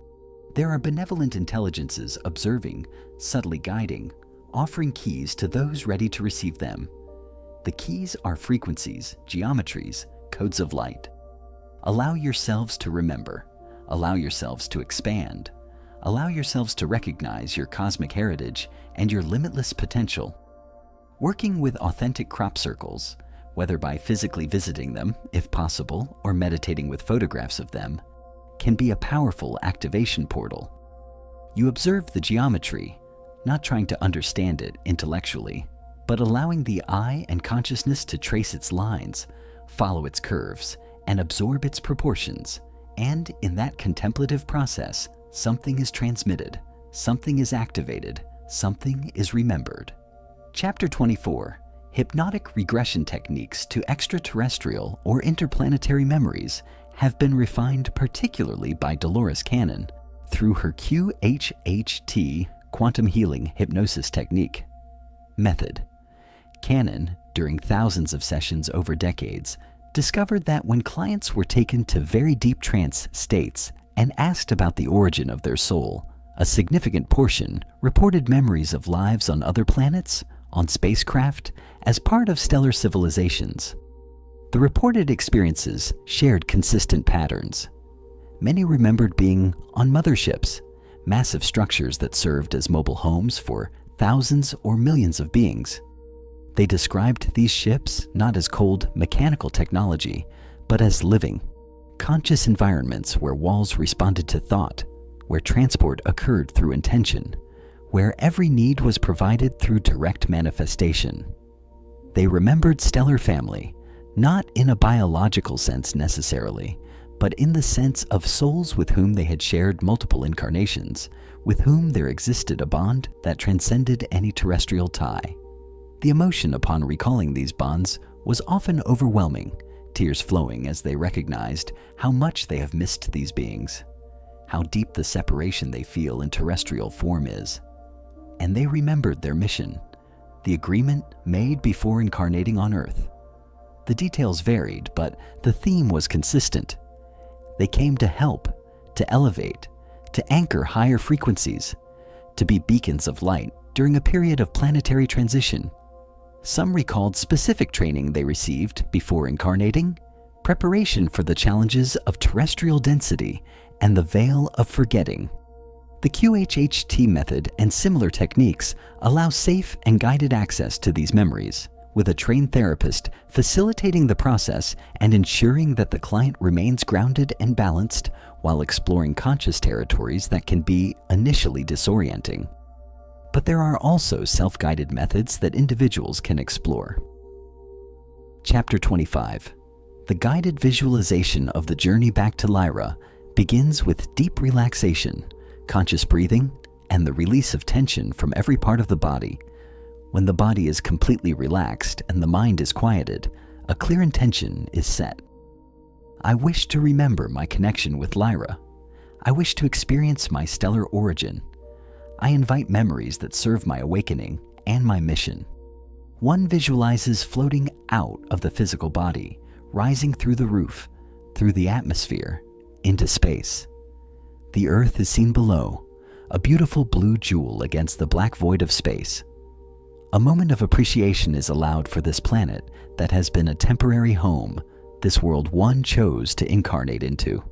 Speaker 1: There are benevolent intelligences observing, subtly guiding, offering keys to those ready to receive them. The keys are frequencies, geometries, codes of light. Allow yourselves to remember. Allow yourselves to expand. Allow yourselves to recognize your cosmic heritage and your limitless potential. Working with authentic crop circles, whether by physically visiting them, if possible, or meditating with photographs of them, can be a powerful activation portal. You observe the geometry, not trying to understand it intellectually, but allowing the eye and consciousness to trace its lines, follow its curves, and absorb its proportions. And in that contemplative process, something is transmitted, something is activated, something is remembered. Chapter 24. Hypnotic regression techniques to extraterrestrial or interplanetary memories have been refined particularly by Dolores Cannon through her QHHT quantum healing hypnosis technique. Method. Cannon, during thousands of sessions over decades, discovered that when clients were taken to very deep trance states and asked about the origin of their soul, a significant portion reported memories of lives on other planets, on spacecraft, as part of stellar civilizations. The reported experiences shared consistent patterns. Many remembered being on motherships, massive structures that served as mobile homes for thousands or millions of beings. They described these ships not as cold mechanical technology, but as living, conscious environments where walls responded to thought, where transport occurred through intention, where every need was provided through direct manifestation. They remembered stellar family, not in a biological sense necessarily, but in the sense of souls with whom they had shared multiple incarnations, with whom there existed a bond that transcended any terrestrial tie. The emotion upon recalling these bonds was often overwhelming, tears flowing as they recognized how much they have missed these beings, how deep the separation they feel in terrestrial form is. And they remembered their mission, the agreement made before incarnating on Earth. The details varied, but the theme was consistent. They came to help, to elevate, to anchor higher frequencies, to be beacons of light during a period of planetary transition. Some recalled specific training they received before incarnating, preparation for the challenges of terrestrial density, and the veil of forgetting. The QHHT method and similar techniques allow safe and guided access to these memories, with a trained therapist facilitating the process and ensuring that the client remains grounded and balanced while exploring conscious territories that can be initially disorienting. But there are also self-guided methods that individuals can explore. Chapter 25. The guided visualization of the journey back to Lyra begins with deep relaxation, conscious breathing, and the release of tension from every part of the body. When the body is completely relaxed and the mind is quieted, a clear intention is set. I wish to remember my connection with Lyra. I wish to experience my stellar origin. I invite memories that serve my awakening and my mission. One visualizes floating out of the physical body, rising through the roof, through the atmosphere, into space. The Earth is seen below, a beautiful blue jewel against the black void of space. A moment of appreciation is allowed for this planet that has been a temporary home this world one chose to incarnate into.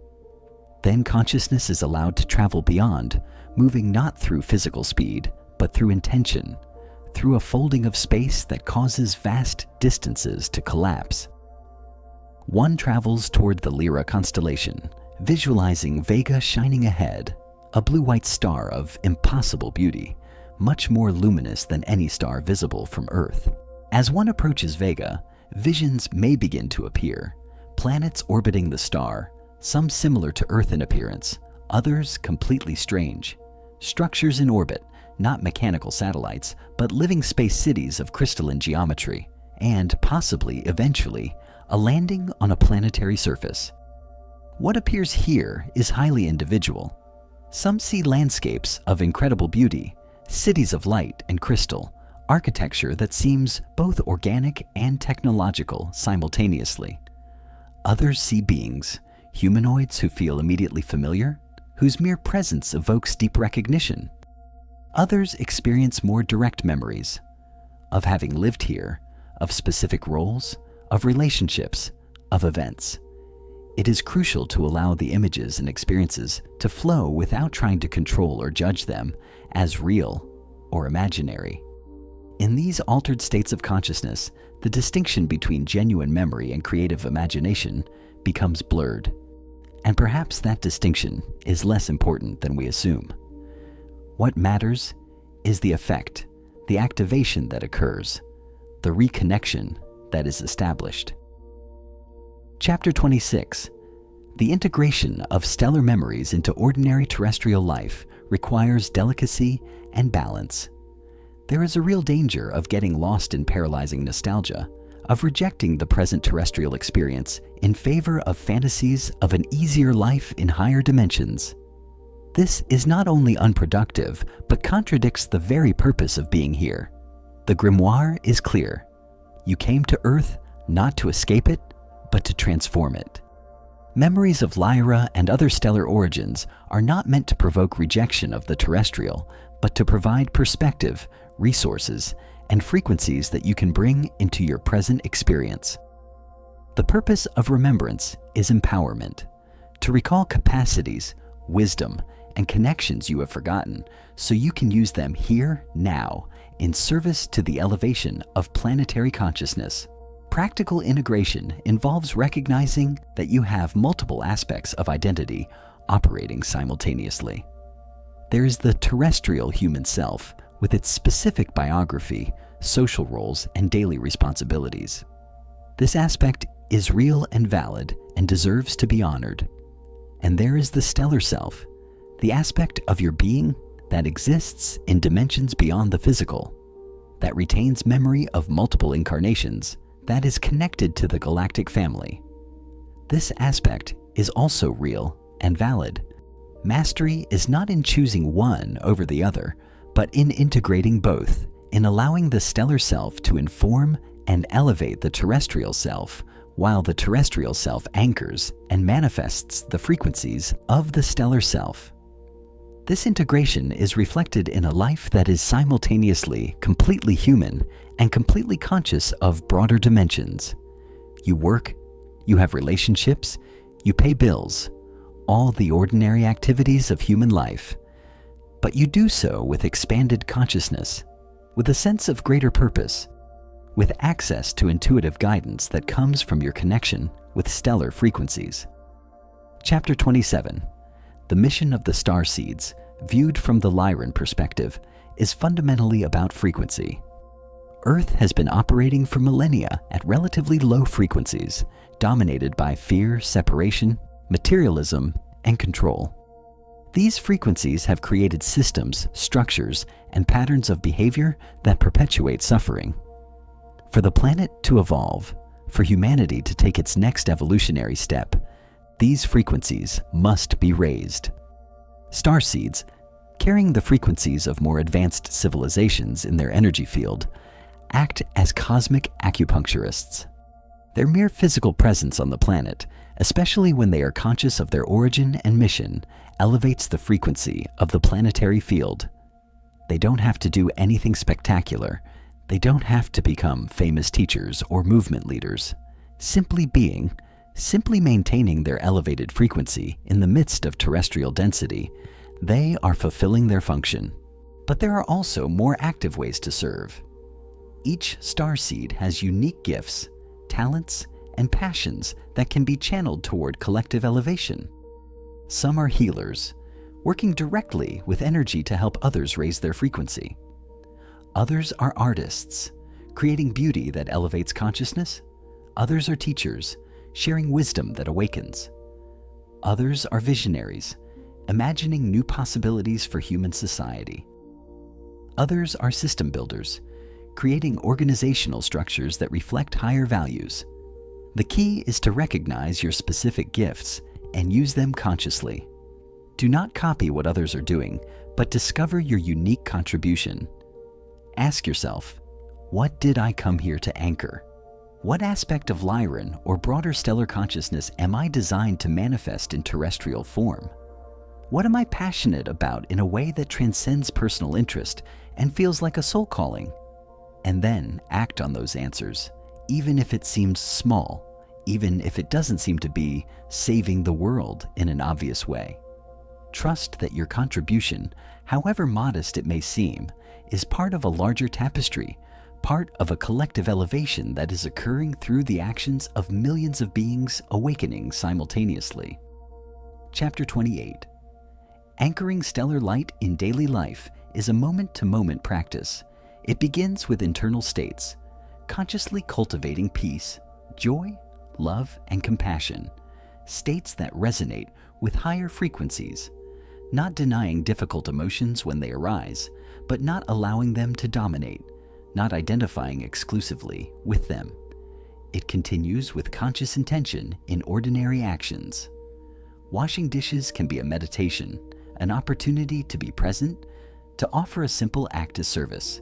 Speaker 1: Then consciousness is allowed to travel beyond, moving not through physical speed, but through intention, through a folding of space that causes vast distances to collapse. One travels toward the Lyra constellation, visualizing Vega shining ahead, a blue-white star of impossible beauty, much more luminous than any star visible from Earth. As one approaches Vega, visions may begin to appear. Planets orbiting the star, some similar to Earth in appearance, others completely strange. Structures in orbit, not mechanical satellites, but living space cities of crystalline geometry, and possibly, eventually, a landing on a planetary surface. What appears here is highly individual. Some see landscapes of incredible beauty, cities of light and crystal, architecture that seems both organic and technological simultaneously. Others see beings, humanoids who feel immediately familiar, whose mere presence evokes deep recognition. Others experience more direct memories of having lived here, of specific roles, of relationships, of events. It is crucial to allow the images and experiences to flow without trying to control or judge them as real or imaginary. In these altered states of consciousness, the distinction between genuine memory and creative imagination becomes blurred. And perhaps that distinction is less important than we assume. What matters is the effect, the activation that occurs, the reconnection that is established. Chapter 26. The integration of stellar memories into ordinary terrestrial life requires delicacy and balance. There is a real danger of getting lost in paralyzing nostalgia, of rejecting the present terrestrial experience in favor of fantasies of an easier life in higher dimensions. This is not only unproductive, but contradicts the very purpose of being here. The grimoire is clear. You came to Earth not to escape it, but to transform it. Memories of Lyra and other stellar origins are not meant to provoke rejection of the terrestrial, but to provide perspective, resources, and frequencies that you can bring into your present experience. The purpose of remembrance is empowerment, to recall capacities, wisdom, and connections you have forgotten so you can use them here, now, in service to the elevation of planetary consciousness. Practical integration involves recognizing that you have multiple aspects of identity operating simultaneously. There is the terrestrial human self with its specific biography, social roles, and daily responsibilities. This aspect is real and valid and deserves to be honored. And there is the stellar self, the aspect of your being that exists in dimensions beyond the physical, that retains memory of multiple incarnations, that is connected to the galactic family. This aspect is also real and valid. Mastery is not in choosing one over the other, but in integrating both, in allowing the stellar self to inform and elevate the terrestrial self, while the terrestrial self anchors and manifests the frequencies of the stellar self. This integration is reflected in a life that is simultaneously completely human and completely conscious of broader dimensions. You work, you have relationships, you pay bills, all the ordinary activities of human life, but you do so with expanded consciousness, with a sense of greater purpose, with access to intuitive guidance that comes from your connection with stellar frequencies. Chapter 27. The mission of the starseeds, viewed from the Lyran perspective, is fundamentally about frequency. Earth has been operating for millennia at relatively low frequencies, dominated by fear, separation, materialism, and control. These frequencies have created systems, structures, and patterns of behavior that perpetuate suffering. For the planet to evolve, for humanity to take its next evolutionary step, these frequencies must be raised. Starseeds, carrying the frequencies of more advanced civilizations in their energy field, act as cosmic acupuncturists. Their mere physical presence on the planet, especially when they are conscious of their origin and mission, elevates the frequency of the planetary field. They don't have to do anything spectacular. They don't have to become famous teachers or movement leaders. Simply being, simply maintaining their elevated frequency in the midst of terrestrial density, they are fulfilling their function. But there are also more active ways to serve. Each starseed has unique gifts, talents, and passions that can be channeled toward collective elevation. Some are healers, working directly with energy to help others raise their frequency. Others are artists, creating beauty that elevates consciousness. Others are teachers, sharing wisdom that awakens. Others are visionaries, imagining new possibilities for human society. Others are system builders, creating organizational structures that reflect higher values. The key is to recognize your specific gifts and use them consciously. Do not copy what others are doing, but discover your unique contribution. Ask yourself, what did I come here to anchor? What aspect of Lyran or broader stellar consciousness am I designed to manifest in terrestrial form? What am I passionate about in a way that transcends personal interest and feels like a soul calling? And then act on those answers, even if it seems small, even if it doesn't seem to be saving the world in an obvious way. Trust that your contribution, however modest it may seem, is part of a larger tapestry, part of a collective elevation that is occurring through the actions of millions of beings awakening simultaneously. Chapter 28. Anchoring stellar light in daily life is a moment-to-moment practice. It begins with internal states, consciously cultivating peace, joy, love, and compassion, states that resonate with higher frequencies, not denying difficult emotions when they arise, but not allowing them to dominate, not identifying exclusively with them. It continues with conscious intention in ordinary actions. Washing dishes can be a meditation, an opportunity to be present, to offer a simple act of service.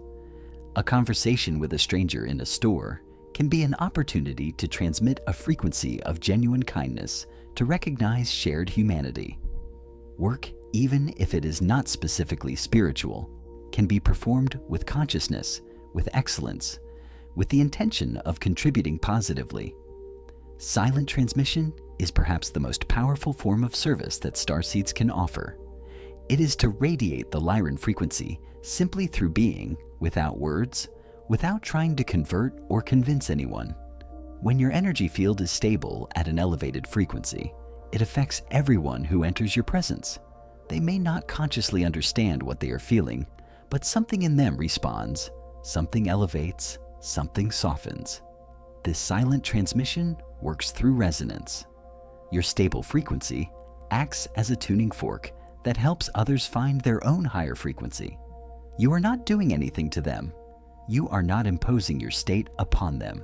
Speaker 1: A conversation with a stranger in a store can be an opportunity to transmit a frequency of genuine kindness, to recognize shared humanity. Work, even if it is not specifically spiritual, can be performed with consciousness, with excellence, with the intention of contributing positively. Silent transmission is perhaps the most powerful form of service that starseeds can offer. It is to radiate the Lyran frequency simply through being, without words, without trying to convert or convince anyone. When your energy field is stable at an elevated frequency, it affects everyone who enters your presence. They may not consciously understand what they are feeling, but something in them responds, something elevates, something softens. This silent transmission works through resonance. Your stable frequency acts as a tuning fork that helps others find their own higher frequency. You are not doing anything to them. You are not imposing your state upon them.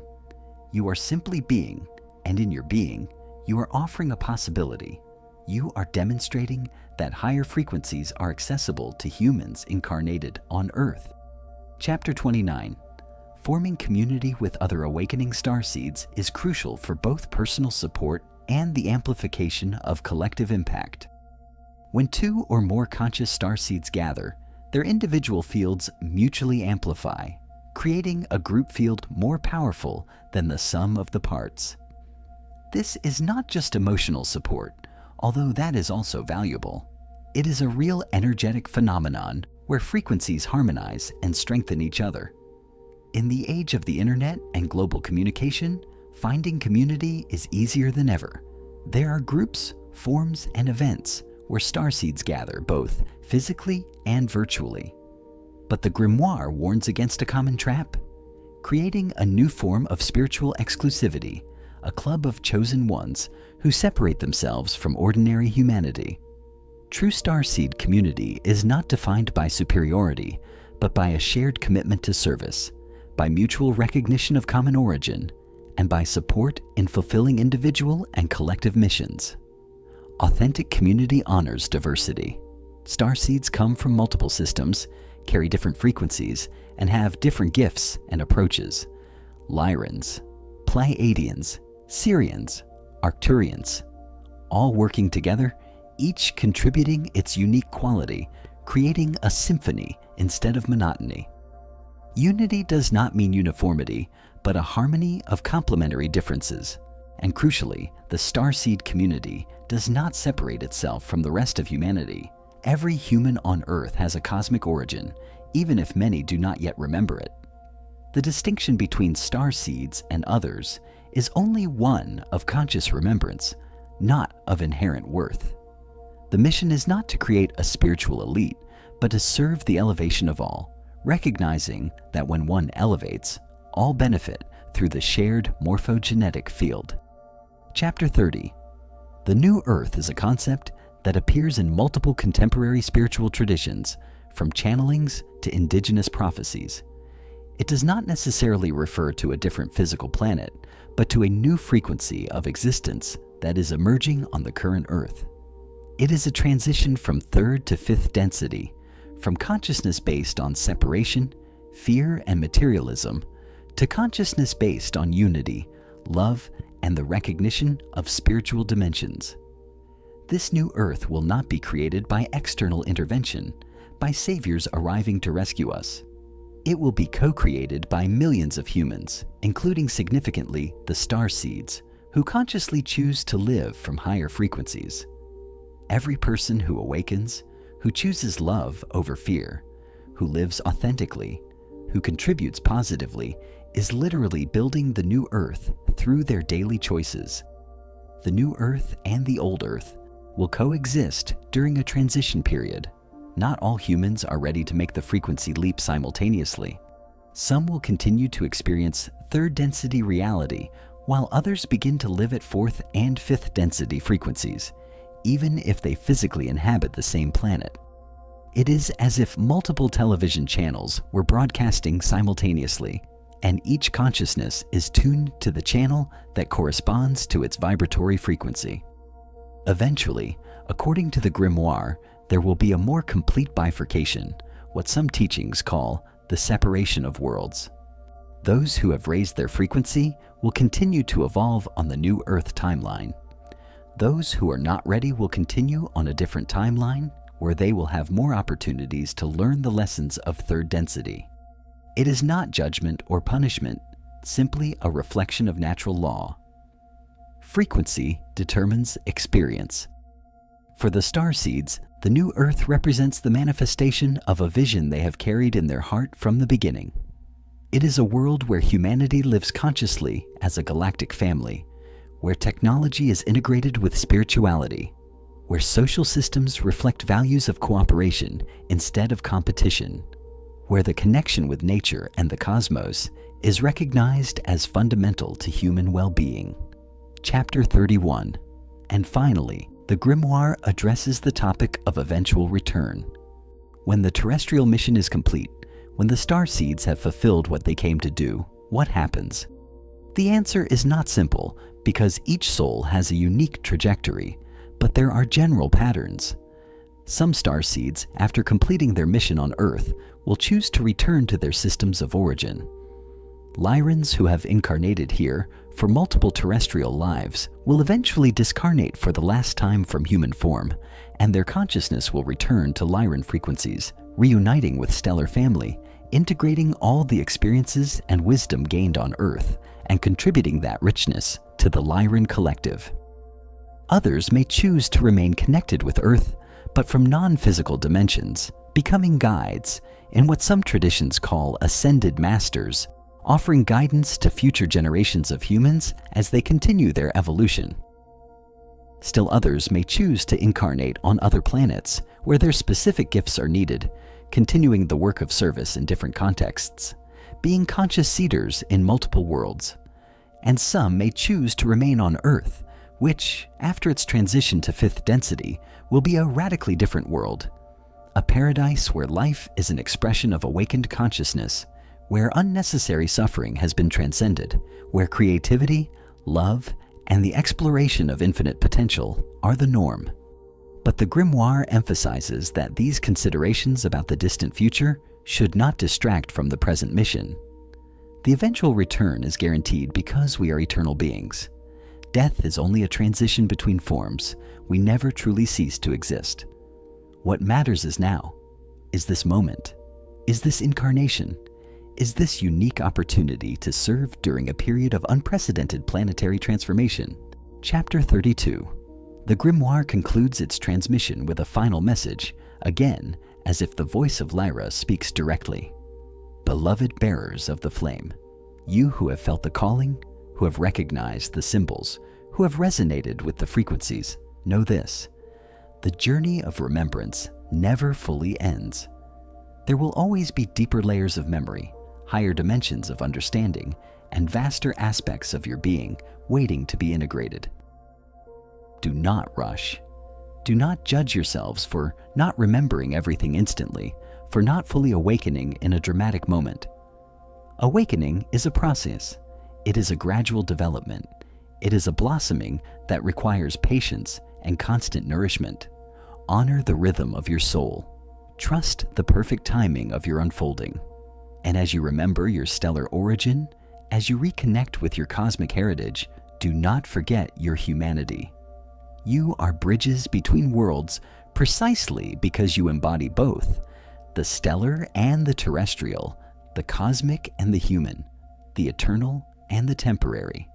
Speaker 1: You are simply being, and in your being, you are offering a possibility. You are demonstrating that higher frequencies are accessible to humans incarnated on Earth. Chapter 29. Forming community with other awakening starseeds is crucial for both personal support and the amplification of collective impact. When two or more conscious starseeds gather, their individual fields mutually amplify, creating a group field more powerful than the sum of the parts. This is not just emotional support, although that is also valuable. It is a real energetic phenomenon where frequencies harmonize and strengthen each other. In the age of the internet and global communication, finding community is easier than ever. There are groups, forums, and events where starseeds gather both physically and virtually. But the grimoire warns against a common trap, creating a new form of spiritual exclusivity, a club of chosen ones who separate themselves from ordinary humanity. True starseed community is not defined by superiority, but by a shared commitment to service, by mutual recognition of common origin, and by support in fulfilling individual and collective missions. Authentic community honors diversity. Starseeds come from multiple systems, carry different frequencies, and have different gifts and approaches. Lyrans, Pleiadians, Syrians, Arcturians, all working together, each contributing its unique quality, creating a symphony instead of monotony. Unity does not mean uniformity, but a harmony of complementary differences. And crucially, the starseed community does not separate itself from the rest of humanity. Every human on Earth has a cosmic origin, even if many do not yet remember it. The distinction between starseeds and others is only one of conscious remembrance, not of inherent worth. The mission is not to create a spiritual elite, but to serve the elevation of all, recognizing that when one elevates, all benefit through the shared morphogenetic field. Chapter 30. The New Earth is a concept that appears in multiple contemporary spiritual traditions, from channelings to indigenous prophecies. It does not necessarily refer to a different physical planet, but to a new frequency of existence that is emerging on the current Earth. It is a transition from third to fifth density, from consciousness based on separation, fear, and materialism, to consciousness based on unity, love, and the recognition of spiritual dimensions. This new Earth will not be created by external intervention, by saviors arriving to rescue us. It will be co-created by millions of humans, including significantly the starseeds, who consciously choose to live from higher frequencies. Every person who awakens, who chooses love over fear, who lives authentically, who contributes positively, is literally building the new Earth through their daily choices. The new Earth and the old Earth will coexist during a transition period. Not all humans are ready to make the frequency leap simultaneously. Some will continue to experience third density reality, while others begin to live at fourth and fifth density frequencies, even if they physically inhabit the same planet. It is as if multiple television channels were broadcasting simultaneously, and each consciousness is tuned to the channel that corresponds to its vibratory frequency. Eventually, according to the grimoire, there will be a more complete bifurcation, what some teachings call the separation of worlds. Those who have raised their frequency will continue to evolve on the new Earth timeline. Those who are not ready will continue on a different timeline, where they will have more opportunities to learn the lessons of third density. It is not judgment or punishment, simply a reflection of natural law. Frequency determines experience. For the starseeds, the new Earth represents the manifestation of a vision they have carried in their heart from the beginning. It is a world where humanity lives consciously as a galactic family, where technology is integrated with spirituality, where social systems reflect values of cooperation instead of competition, where the connection with nature and the cosmos is recognized as fundamental to human well-being. Chapter 31. And finally, the grimoire addresses the topic of eventual return. When the terrestrial mission is complete, when the starseeds have fulfilled what they came to do, what happens? The answer is not simple, because each soul has a unique trajectory, but there are general patterns. Some starseeds, after completing their mission on Earth, will choose to return to their systems of origin. Lyrans who have incarnated here for multiple terrestrial lives will eventually discarnate for the last time from human form, and their consciousness will return to Lyran frequencies, reuniting with stellar family, integrating all the experiences and wisdom gained on Earth, and contributing that richness to the Lyran collective. Others may choose to remain connected with Earth, but from non-physical dimensions, becoming guides in what some traditions call ascended masters, offering guidance to future generations of humans as they continue their evolution. Still others may choose to incarnate on other planets where their specific gifts are needed, continuing the work of service in different contexts, being conscious seeders in multiple worlds. And some may choose to remain on Earth, which, after its transition to 5th density, will be a radically different world. A paradise where life is an expression of awakened consciousness, where unnecessary suffering has been transcended, where creativity, love, and the exploration of infinite potential are the norm. But the grimoire emphasizes that these considerations about the distant future should not distract from the present mission. The eventual return is guaranteed because we are eternal beings. Death is only a transition between forms. We never truly cease to exist. What matters is now. Is this moment? Is this incarnation? Is this unique opportunity to serve during a period of unprecedented planetary transformation? Chapter 32. The grimoire concludes its transmission with a final message, again as if the voice of Lyra speaks directly. Beloved bearers of the flame, you who have felt the calling, who have recognized the symbols, who have resonated with the frequencies, know this: the journey of remembrance never fully ends. There will always be deeper layers of memory, higher dimensions of understanding, and vaster aspects of your being waiting to be integrated. Do not rush. Do not judge yourselves for not remembering everything instantly, for not fully awakening in a dramatic moment. Awakening is a process. It is a gradual development. It is a blossoming that requires patience and constant nourishment. Honor the rhythm of your soul. Trust the perfect timing of your unfolding. And as you remember your stellar origin, as you reconnect with your cosmic heritage, do not forget your humanity. You are bridges between worlds precisely because you embody both, the stellar and the terrestrial, the cosmic and the human, the eternal and the temporary.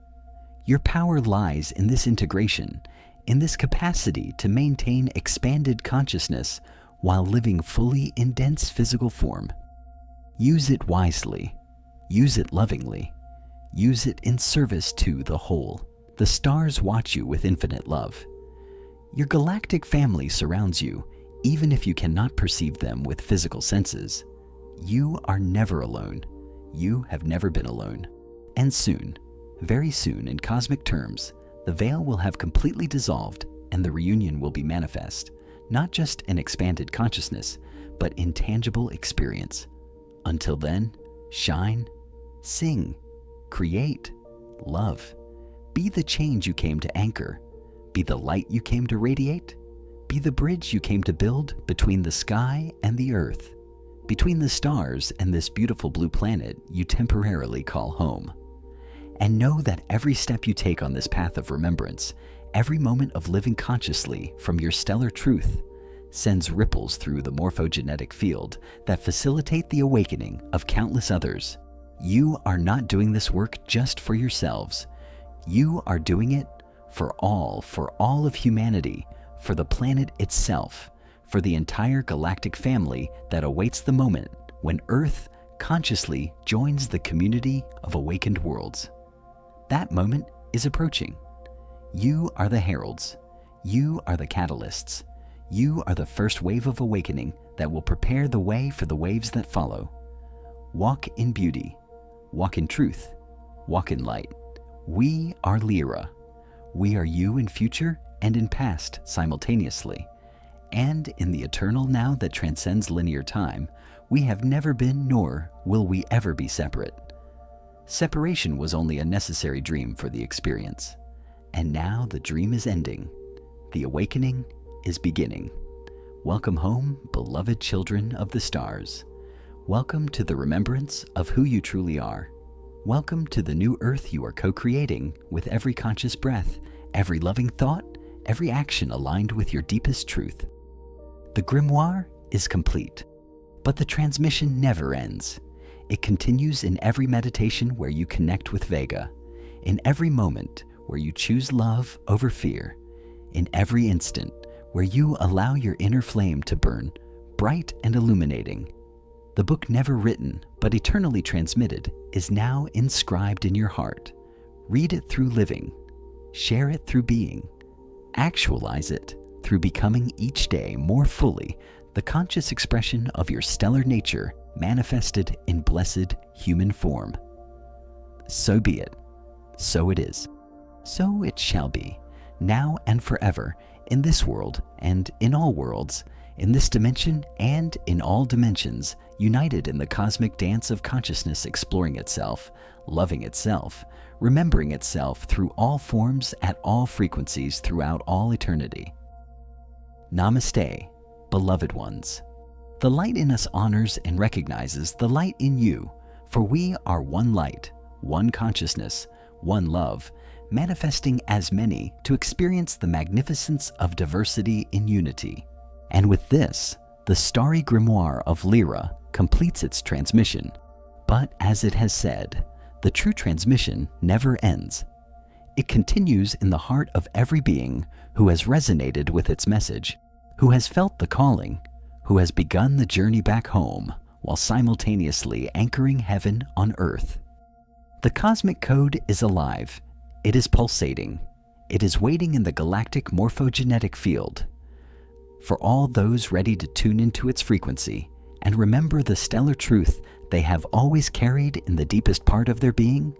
Speaker 1: Your power lies in this integration, in this capacity to maintain expanded consciousness while living fully in dense physical form. Use it wisely. Use it lovingly. Use it in service to the whole. The stars watch you with infinite love. Your galactic family surrounds you, even if you cannot perceive them with physical senses. You are never alone. You have never been alone. And soon, very soon in cosmic terms, the veil will have completely dissolved and the reunion will be manifest, not just in expanded consciousness, but in tangible experience. Until then, shine, sing, create, love. Be the change you came to anchor. Be the light you came to radiate. Be the bridge you came to build between the sky and the earth, between the stars and this beautiful blue planet you temporarily call home. And know that every step you take on this path of remembrance, every moment of living consciously from your stellar truth, sends ripples through the morphogenetic field that facilitate the awakening of countless others. You are not doing this work just for yourselves. You are doing it for all of humanity, for the planet itself, for the entire galactic family that awaits the moment when Earth consciously joins the community of awakened worlds. That moment is approaching. You are the heralds. You are the catalysts. You are the first wave of awakening that will prepare the way for the waves that follow. Walk in beauty. Walk in truth. Walk in light. We are Lyra. We are you in future and in past simultaneously. And in the eternal now that transcends linear time, we have never been nor will we ever be separate. Separation was only a necessary dream for the experience. And now the dream is ending. The awakening is beginning. Welcome home, beloved children of the stars. Welcome to the remembrance of who you truly are. Welcome to the new earth you are co-creating with every conscious breath, every loving thought, every action aligned with your deepest truth. The grimoire is complete, but the transmission never ends. It continues in every meditation where you connect with Vega, in every moment where you choose love over fear, in every instant where you allow your inner flame to burn bright and illuminating. The book never written, but eternally transmitted, is now inscribed in your heart. Read it through living. Share it through being. Actualize it through becoming each day more fully the conscious expression of your stellar nature manifested in blessed human form. So be it. So it is. So it shall be, now and forever, in this world and in all worlds, in this dimension and in all dimensions, united in the cosmic dance of consciousness exploring itself, loving itself, remembering itself through all forms at all frequencies throughout all eternity. Namaste, beloved ones. The light in us honors and recognizes the light in you, for we are one light, one consciousness, one love, manifesting as many to experience the magnificence of diversity in unity. And with this, the Stellar Grimoire of Lyra completes its transmission. But as it has said, the true transmission never ends. It continues in the heart of every being who has resonated with its message, who has felt the calling, who has begun the journey back home while simultaneously anchoring heaven on earth. The cosmic code is alive. It is pulsating. It is waiting in the galactic morphogenetic field. For all those ready to tune into its frequency and remember the stellar truth they have always carried in the deepest part of their being,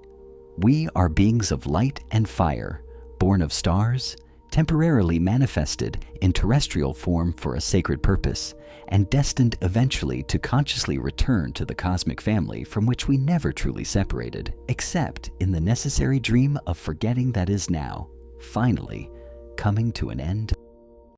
Speaker 1: we are beings of light and fire, born of stars, temporarily manifested in terrestrial form for a sacred purpose, and destined eventually to consciously return to the cosmic family from which we never truly separated, except in the necessary dream of forgetting that is now, finally, coming to an end.